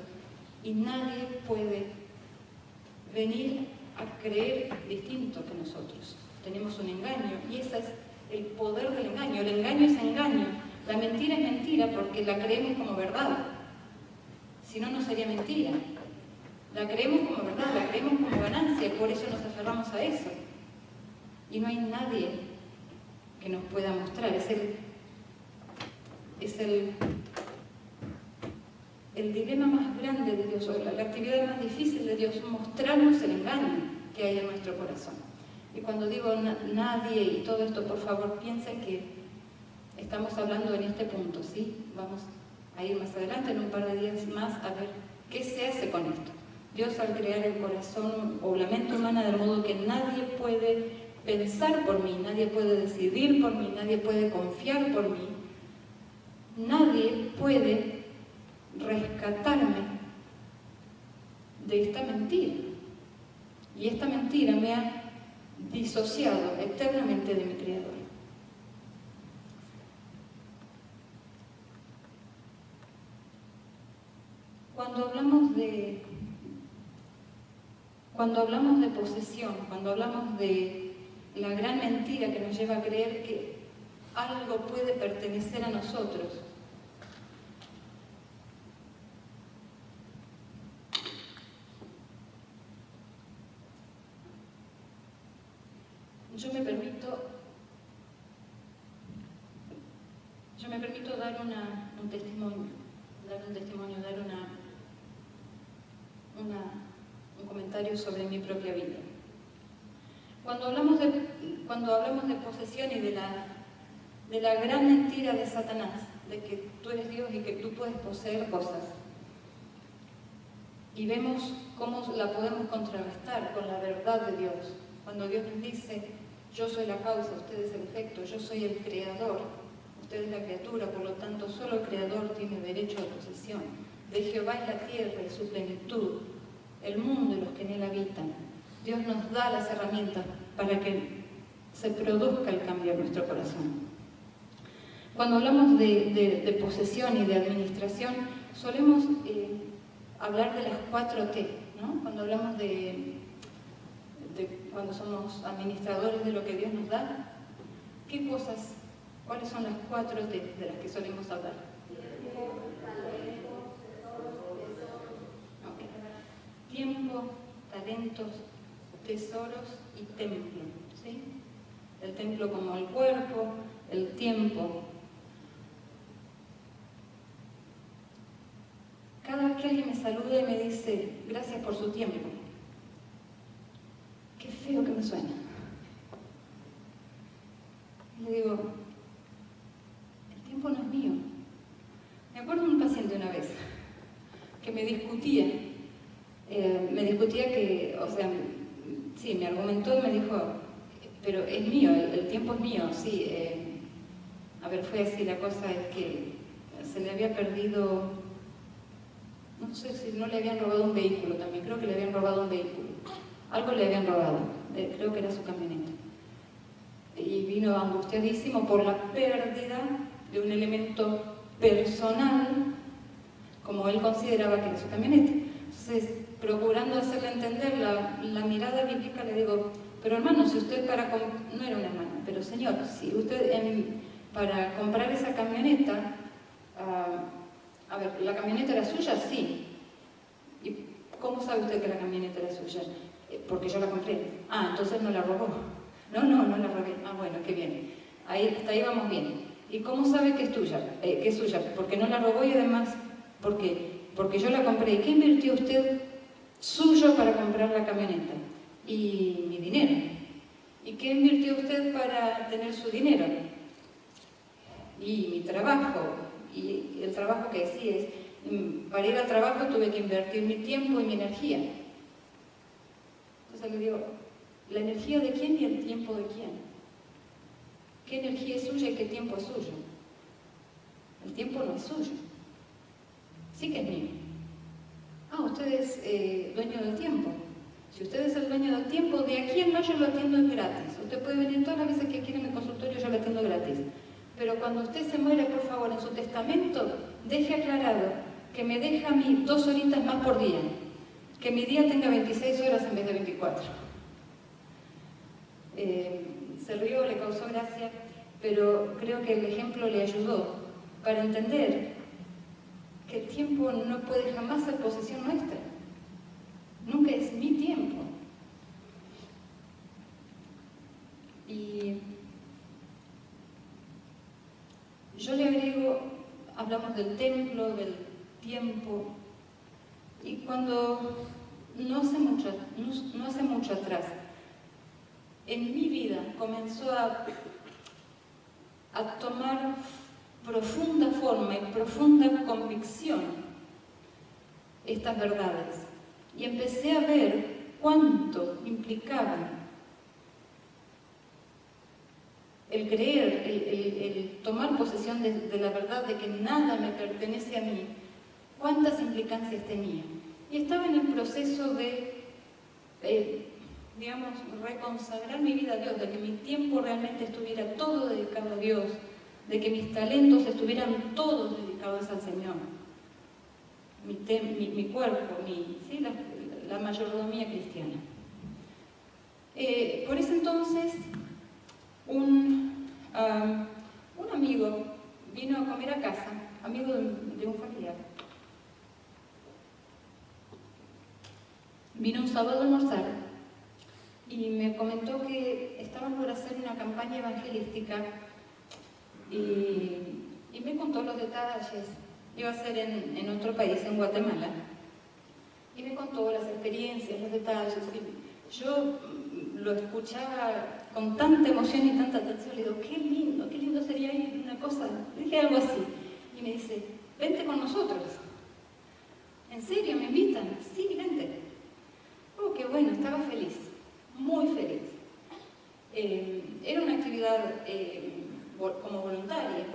y nadie puede venir a creer distinto que nosotros. Tenemos un engaño y ese es el poder del engaño. El engaño es engaño. La mentira es mentira porque la creemos como verdad. Si no, no sería mentira. La creemos como verdad, la creemos como ganancia y por eso nos aferramos a eso. Y no hay nadie que nos pueda mostrar. Es el dilema más grande de Dios, o la actividad más difícil de Dios, mostrarnos el engaño que hay en nuestro corazón. Y cuando digo nadie y todo esto, por favor, piensen que estamos hablando en este punto, ¿sí? Vamos a ir más adelante, en un par de días más, a ver qué se hace con esto. Dios, al crear el corazón o la mente humana de modo que nadie puede pensar por mí, nadie puede decidir por mí, nadie puede confiar por mí, nadie puede rescatarme de esta mentira. Y esta mentira me ha disociado eternamente de mi Creador. Cuando hablamos de posesión, cuando hablamos de la gran mentira que nos lleva a creer que algo puede pertenecer a nosotros, yo me permito dar un testimonio, dar un comentario sobre mi propia vida. Cuando hablamos de posesión y de la gran mentira de Satanás, de que tú eres Dios y que tú puedes poseer cosas, y vemos cómo la podemos contrarrestar con la verdad de Dios, cuando Dios nos dice: yo soy la causa, usted es el efecto, yo soy el creador, usted es la criatura, por lo tanto solo el creador tiene derecho de posesión. De Jehová es la tierra y su plenitud, el mundo y los que en él habitan. Dios nos da las herramientas para que se produzca el cambio en nuestro corazón. Cuando hablamos de posesión y de administración, solemos hablar de las 4T, ¿no? Cuando hablamos cuando somos administradores de lo que Dios nos da, ¿cuáles son las 4T de las que solemos hablar? Okay. Tiempo, talentos, tesoros y templo, ¿sí? El templo como el cuerpo, el tiempo. Cada vez que alguien me saluda y me dice: gracias por su tiempo, qué feo que me suena. Le digo: el tiempo no es mío. Me acuerdo de un paciente una vez que me discutía que, o sea, sí, me argumentó y me dijo: pero es mío, el tiempo es mío, sí. A ver, fue así, la cosa es que se le había perdido, no sé si no le habían robado un vehículo también, creo que le habían robado un vehículo. Algo le habían robado, creo que era su camioneta. Y vino angustiadísimo por la pérdida de un elemento personal, como él consideraba que era su camioneta. Entonces, procurando hacerle entender la mirada bíblica, le digo: pero hermano, si usted no era una hermana, pero señor, si usted para comprar esa camioneta, a ver, ¿la camioneta era suya? Sí. ¿Y cómo sabe usted que la camioneta era suya? Porque yo la compré. Ah, entonces no la robó. No la robé. Ah, bueno, qué bien. Hasta ahí vamos bien. ¿Y cómo sabe que es tuya? Que es suya, porque no la robó y además, ¿por qué? Porque yo la compré. ¿Y qué invirtió usted suyo para comprar la camioneta? Y mi dinero. ¿Y qué invirtió usted para tener su dinero? Y mi trabajo. Y el trabajo que sí es, para ir al trabajo tuve que invertir mi tiempo y mi energía. Entonces le digo: ¿la energía de quién y el tiempo de quién? ¿Qué energía es suya y qué tiempo es suyo? El tiempo no es suyo. Sí que es mío. Ah, usted es dueño del tiempo. Si usted es el dueño del tiempo, de aquí en más yo lo atiendo gratis. Usted puede venir todas las veces que quiera en mi consultorio, yo lo atiendo gratis. Pero cuando usted se muere, por favor, en su testamento, deje aclarado que me deja a mí 2 horitas más por día. Que mi día tenga 26 horas en vez de 24. Se rió, le causó gracia, pero creo que el ejemplo le ayudó para entender que el tiempo no puede jamás ser posesión nuestra. Nunca es mi tiempo. Y yo le agrego, hablamos del templo, del tiempo, y cuando no hace mucho atrás, en mi vida comenzó a tomar profunda forma y profunda convicción estas verdades. Y empecé a ver cuánto implicaban el creer, el tomar posesión de la verdad de que nada me pertenece a mí, cuántas implicancias tenía. Y estaba en el proceso de, digamos, reconsagrar mi vida a Dios, de que mi tiempo realmente estuviera todo dedicado a Dios, de que mis talentos estuvieran todos dedicados al Señor. Mi cuerpo, la mayordomía cristiana. Por ese entonces, un amigo vino a comer a casa, amigo de un familiar. Vino un sábado a almorzar y y me comentó que estaban por hacer una campaña evangelística y me contó los detalles. Iba a ser en otro país, en Guatemala, y me contó las experiencias, los detalles. Y yo lo escuchaba con tanta emoción y tanta atención. Le digo, qué lindo sería ir una cosa. Le dije algo así. Y me dice, vente con nosotros. ¿En serio? ¿Me invitan? Sí, vente. Oh, qué bueno, estaba feliz, muy feliz. Era una actividad como voluntaria.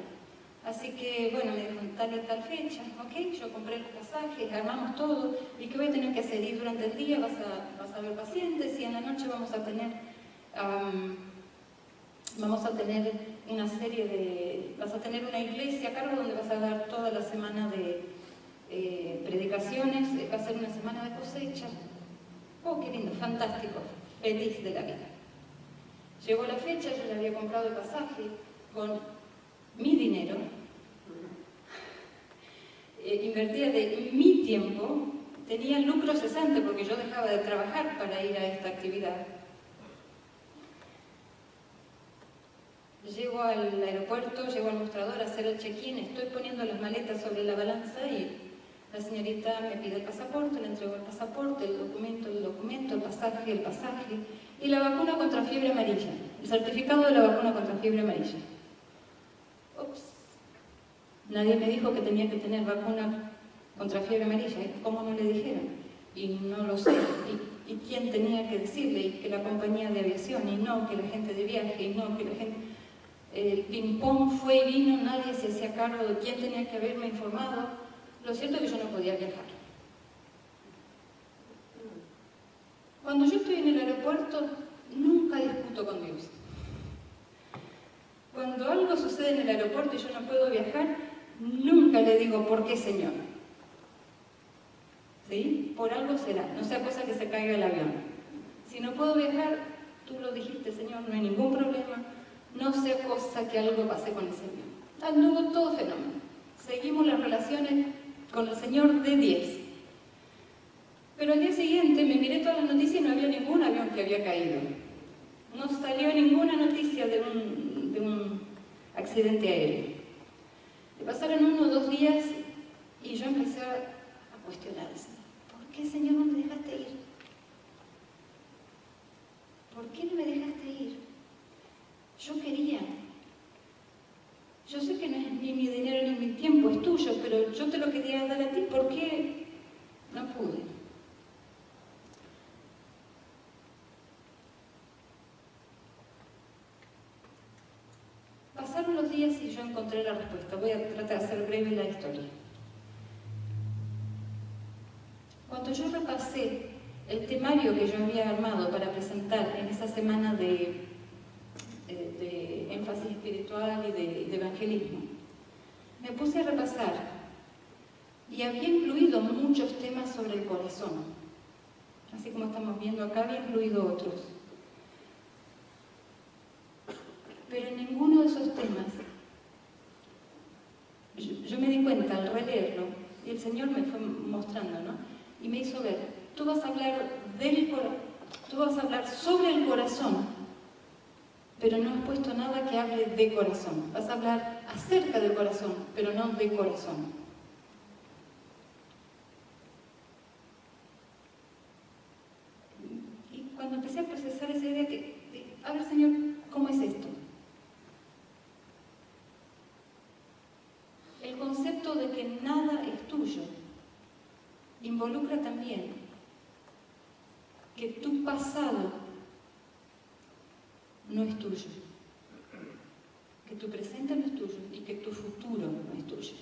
Así que, bueno, me dijo tal y tal fecha, ok, yo compré los pasajes, armamos todo. ¿Y qué voy a tener que hacer? Ir durante el día, vas a ver pacientes y en la noche vamos a tener una serie de... Vas a tener una iglesia a cargo donde vas a dar toda la semana de predicaciones, va a ser una semana de cosecha. Oh, qué lindo, fantástico, feliz de la vida. Llegó la fecha, yo le había comprado el pasaje con mi dinero, invertía de mi tiempo, tenía lucro cesante porque yo dejaba de trabajar para ir a esta actividad. Llego al aeropuerto, llego al mostrador a hacer el check-in, estoy poniendo las maletas sobre la balanza y la señorita me pide el pasaporte, le entrego el pasaporte, el documento, el pasaje y la vacuna contra fiebre amarilla, el certificado de la vacuna contra fiebre amarilla. Ups, nadie me dijo que tenía que tener vacuna contra fiebre amarilla, ¿cómo no le dijeron? Y no lo sé, y quién tenía que decirle, y que la compañía de aviación, y no que la gente de viaje, y no que la gente... El ping-pong fue y vino, nadie se hacía cargo de quién tenía que haberme informado. Lo cierto es que yo no podía viajar. Cuando yo estoy en el aeropuerto, nunca discuto con Dios. Cuando algo sucede en el aeropuerto y yo no puedo viajar, nunca le digo, ¿por qué, Señor? ¿Sí? Por algo será, no sea cosa que se caiga el avión. Si no puedo viajar, tú lo dijiste, Señor, no hay ningún problema, no sea cosa que algo pase con el Señor. Anduvo todo fenómeno. Seguimos las relaciones con el Señor de 10. Pero al día siguiente me miré todas las noticias y no había ningún avión que había caído. No salió ninguna noticia de un accidente aéreo. Me pasaron 1 o 2 días y yo empecé a cuestionarse. ¿Por qué, Señor, no me dejaste ir? ¿Por qué no me dejaste ir? Yo quería. Yo sé que no es ni mi dinero ni mi tiempo, es tuyo, pero yo te lo quería dar a ti. ¿Por qué no pude? Pasaron los días y yo encontré la respuesta. Voy a tratar de hacer breve la historia. Cuando yo repasé el temario que yo había armado para presentar en esa semana de énfasis espiritual y de evangelismo, me puse a repasar y había incluido muchos temas sobre el corazón. Así como estamos viendo acá, había incluido otros. Pero en ninguno de esos temas, yo me di cuenta al releerlo, y el Señor me fue mostrando, ¿no? Y me hizo ver, tú vas a hablar sobre el corazón, pero no has puesto nada que hable de corazón. Vas a hablar acerca del corazón, pero no de corazón. Y cuando empecé a procesar esa idea, a ver, Señor, ¿cómo es esto? El concepto de que nada es tuyo involucra también que tu pasado no es tuyo, que tu presente no es tuyo y que tu futuro no es tuyo.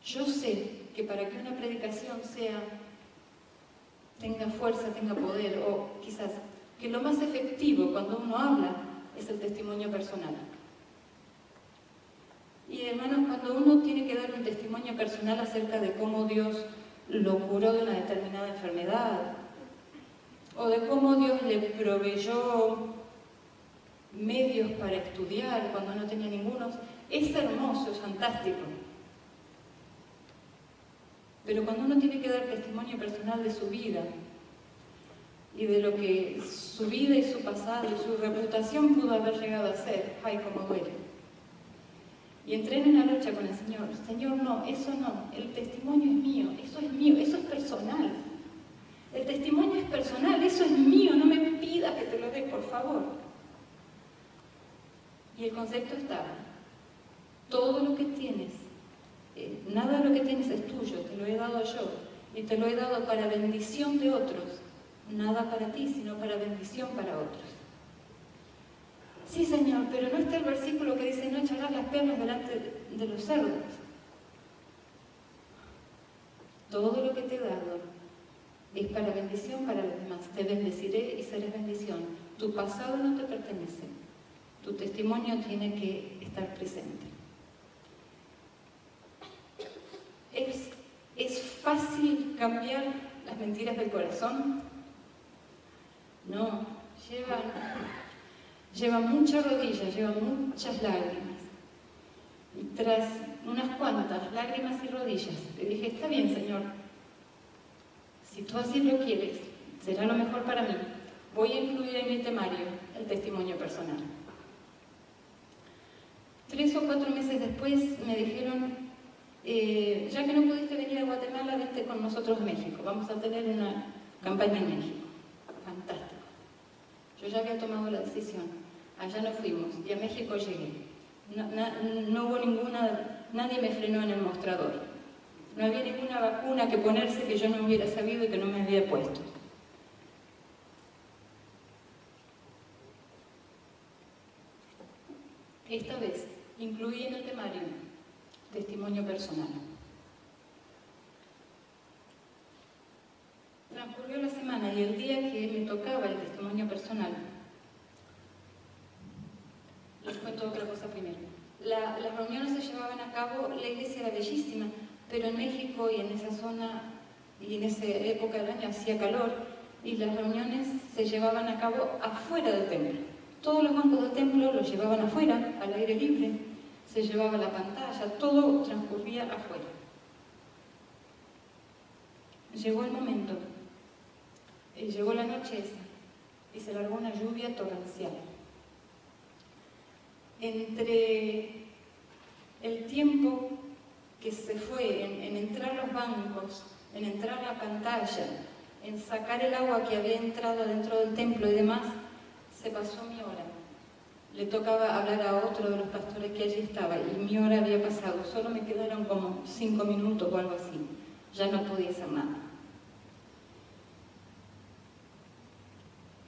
Yo sé que para que una predicación tenga fuerza, tenga poder, o quizás que lo más efectivo cuando uno habla es el testimonio personal. Y hermanos, cuando uno tiene que dar un testimonio personal acerca de cómo Dios lo curó de una determinada enfermedad, o de cómo Dios le proveyó medios para estudiar cuando no tenía ninguno, es hermoso, es fantástico. Pero cuando uno tiene que dar testimonio personal de su vida, y de lo que su vida y su pasado y su reputación pudo haber llegado a ser. ¡Ay, cómo duele! Y entré en una lucha con el Señor. Señor, no, eso no, el testimonio es mío, eso es personal. El testimonio es personal, eso es mío, no me pidas que te lo dé, por favor. Y el concepto estaba, todo lo que tienes, nada de lo que tienes es tuyo, te lo he dado yo, y te lo he dado para bendición de otros, nada para ti, sino para bendición para otros. Sí, Señor, pero no está el versículo que dice, no echarás las perlas delante de los cerdos. Todo lo que te he dado es para bendición para los demás. Te bendeciré y serás bendición. Tu pasado no te pertenece. Tu testimonio tiene que estar presente. ¿Es fácil cambiar las mentiras del corazón? No, lleva mucha rodilla, lleva muchas lágrimas. Y tras unas cuantas lágrimas y rodillas, le dije, está bien, Señor, si tú así lo quieres, será lo mejor para mí. Voy a incluir en mi temario el testimonio personal. 3 o 4 meses después me dijeron, ya que no pudiste venir a Guatemala, vente con nosotros a México. Vamos a tener una campaña en México. Fantástico. Yo ya había tomado la decisión. Allá nos fuimos y a México llegué. No hubo nadie me frenó en el mostrador. No había ninguna vacuna que ponerse que yo no hubiera sabido y que no me había puesto. Esta vez incluí en el temario testimonio personal. Transcurrió la semana y el día que me tocaba el testimonio personal, les cuento otra cosa primero. Las reuniones se llevaban a cabo, la iglesia era bellísima, pero en México y en esa zona y en esa época del año hacía calor y las reuniones se llevaban a cabo afuera del templo. Todos los bancos del templo los llevaban afuera, al aire libre, se llevaba la pantalla, todo transcurría afuera. Llegó el momento, llegó la noche esa y se largó una lluvia torrencial. Entre el tiempo que se fue en entrar los bancos, en entrar la pantalla, en sacar el agua que había entrado dentro del templo y demás, se pasó mi hora. Le tocaba hablar a otro de los pastores que allí estaba y mi hora había pasado. Solo me quedaron como 5 minutos o algo así. Ya no podía hacer nada.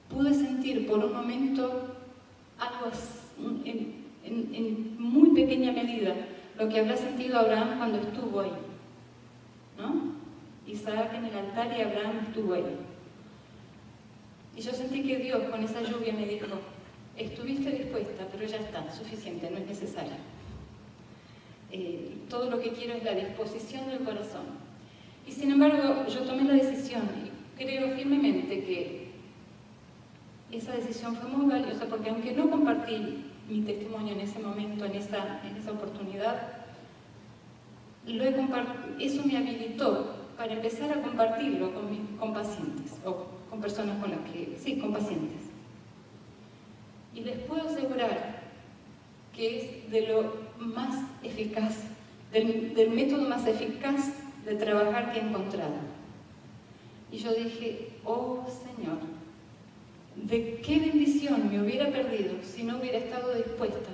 Pude sentir por un momento algo en muy pequeña medida lo que habrá sentido Abraham cuando estuvo ahí, ¿no? Isaac en el altar y Abraham estuvo ahí. Y yo sentí que Dios con esa lluvia me dijo, estuviste dispuesta, pero ya está, suficiente, no es necesario. Todo lo que quiero es la disposición del corazón. Y sin embargo, yo tomé la decisión y creo firmemente que esa decisión fue muy valiosa porque aunque no compartí mi testimonio en ese momento, en esa oportunidad, eso me habilitó para empezar a compartirlo con pacientes o con personas con las que, sí, con pacientes. Y les puedo asegurar que es de lo más eficaz, del método más eficaz de trabajar que he encontrado. Y yo dije, oh Señor, ¿de qué bendición me hubiera perdido si no hubiera estado dispuesta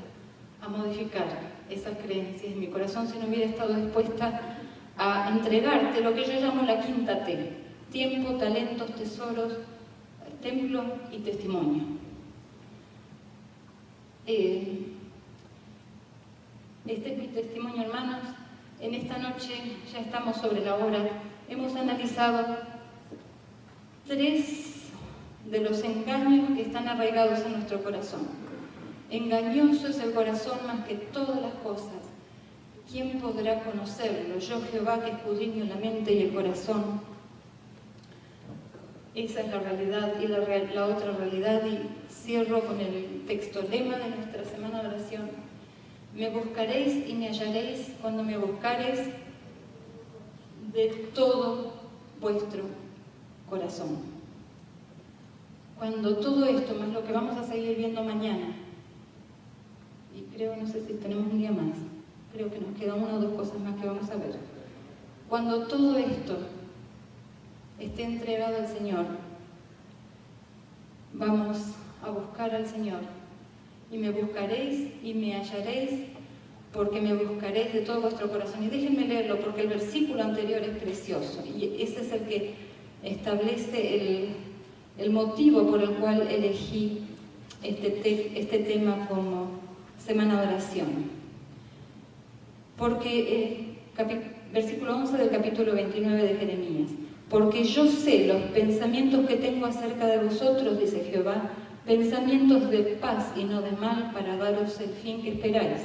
a modificar esas creencias en mi corazón, si no hubiera estado dispuesta a entregarte lo que yo llamo la quinta T: tiempo, talentos, tesoros, templo y testimonio. Este es mi testimonio, hermanos. En esta noche, ya estamos sobre la hora, hemos analizado 3 de los engaños que están arraigados en nuestro corazón. Engañoso es el corazón más que todas las cosas. ¿Quién podrá conocerlo? Yo, Jehová, que escudriño la mente y el corazón. Esa es la realidad. Y la otra realidad, y cierro con el texto lema de nuestra semana de oración: me buscaréis y me hallaréis cuando me buscaréis de todo vuestro corazón. cuando todo esto, más lo que vamos a seguir viendo mañana, y creo, no sé si tenemos un día más, creo que nos quedan una o dos cosas más que vamos a ver. Cuando todo esto esté entregado al Señor, vamos a buscar al Señor. Y me buscaréis y me hallaréis, porque me buscaréis de todo vuestro corazón. Y déjenme leerlo, porque el versículo anterior es precioso. Y ese es el que establece el motivo por el cual elegí este tema como semana de oración. Porque, versículo 11 del capítulo 29 de Jeremías. Porque yo sé los pensamientos que tengo acerca de vosotros, dice Jehová, pensamientos de paz y no de mal, para daros el fin que esperáis.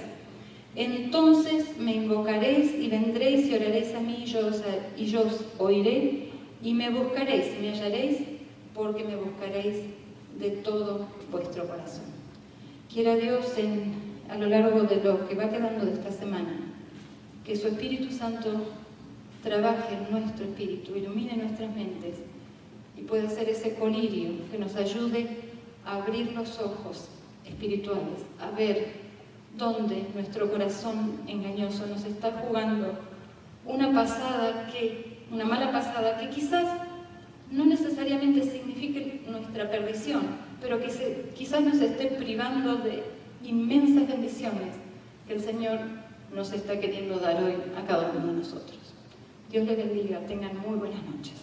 Entonces me invocaréis y vendréis y oraréis a mí y yo os oiré, y me buscaréis y me hallaréis, porque me buscaréis de todo vuestro corazón. Quiera Dios a lo largo de lo que va quedando de esta semana, que su Espíritu Santo trabaje en nuestro espíritu, ilumine nuestras mentes y pueda ser ese colirio que nos ayude a abrir los ojos espirituales, a ver dónde nuestro corazón engañoso nos está jugando una mala pasada que quizás no necesariamente signifique nuestra perdición, pero que quizás nos esté privando de inmensas bendiciones que el Señor nos está queriendo dar hoy a cada uno de nosotros. Dios les bendiga, tengan muy buenas noches.